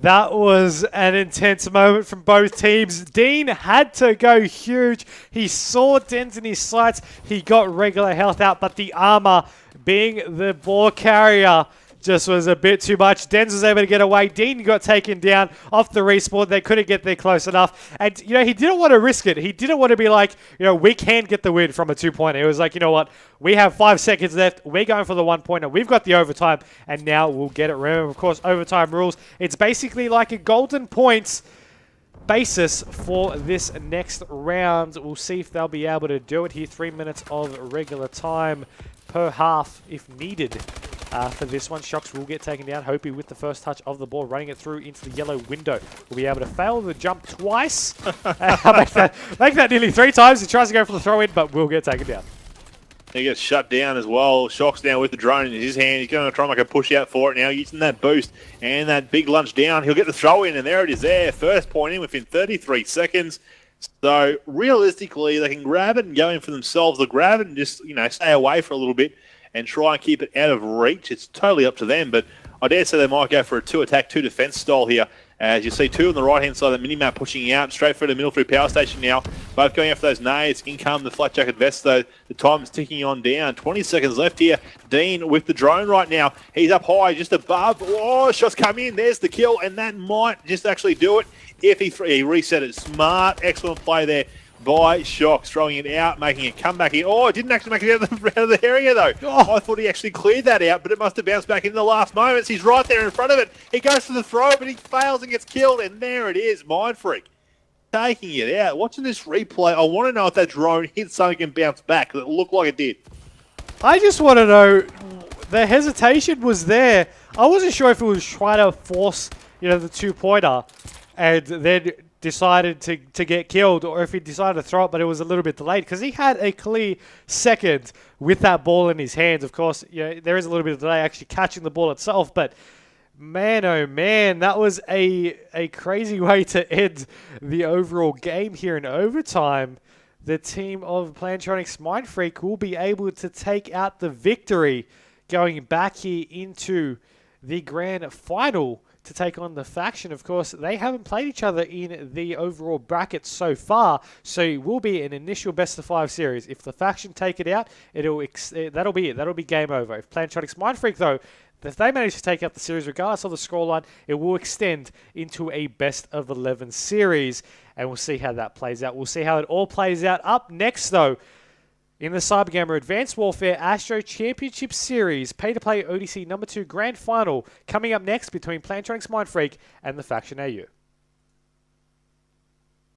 That was an intense moment from both teams. Dean had to go huge. He saw Dens in his sights. He got regular health out, but the armor, being the ball carrier, just was a bit too much. Dens was able to get away. Dean got taken down off the respawn. They couldn't get there close enough. And, he didn't want to risk it. He didn't want to be like, we can get the win from a 2-pointer. It was like, you know what? We have 5 seconds left. We're going for the 1-pointer. We've got the overtime, and now we'll get it. Remember, of course, overtime rules. It's basically like a golden points basis for this next round. We'll see if they'll be able to do it here. 3 minutes of regular time per half if needed. For this one, Shocks will get taken down. Hopi with the first touch of the ball, running it through into the yellow window. Will be able to fail the jump twice. make that nearly 3 times. He tries to go for the throw in, but will get taken down.
He gets shut down as well. Shocks now with the drone in his hand. He's going to try and make a push out for it now, using that boost and that big lunge down. He'll get the throw in, and there it is there. First point in within 33 seconds. So realistically, they can grab it and go in for themselves. They'll grab it and just, stay away for a little bit and try and keep it out of reach. It's totally up to them, but I dare say they might go for a 2-attack, 2-defense style here. As you see 2 on the right-hand side of the minimap pushing out, straight through the middle through power station now. Both going after those nades. In come the flat jacket vest, though. The time is ticking on down. 20 seconds left here. Dean with the drone right now. He's up high, just above. Oh, shots come in. There's the kill, and that might just actually do it if he reset it. Smart, excellent play there by Shocks, throwing it out, making it come back in. Oh, it didn't actually make it out of the area, though. Oh. I thought he actually cleared that out, but it must have bounced back in the last moments. He's right there in front of it. He goes for the throw, but he fails and gets killed, and there it is, Mindfreak taking it out. Watching this replay, I want to know if that drone hit something and bounced back, because it looked like it did. I
just want to know, the hesitation was there. I wasn't sure if it was trying to force, the 2-pointer, and then decided to get killed, or if he decided to throw it, but it was a little bit delayed because he had a clear second with that ball in his hands. Of course, there is a little bit of delay actually catching the ball itself, but man, oh man, that was a crazy way to end the overall game here in overtime. The team of Plantronics.Mindfreak will be able to take out the victory going back here into the grand final to take on the Faction. Of course, they haven't played each other in the overall bracket so far, so it will be an initial best-of-5 series. If the Faction take it out, that'll be it. That'll be game over. If Plantronics.Mindfreak, though, if they manage to take out the series regardless of the scoreline, it will extend into a best-of-11 series, and we'll see how that plays out. We'll see how it all plays out. Up next, though, in the CyberGamer Advanced Warfare ASTRO Championship Series, pay-to-play ODC number 2 Grand Final, coming up next between Plantronics.Mindfreak and the Faction AU.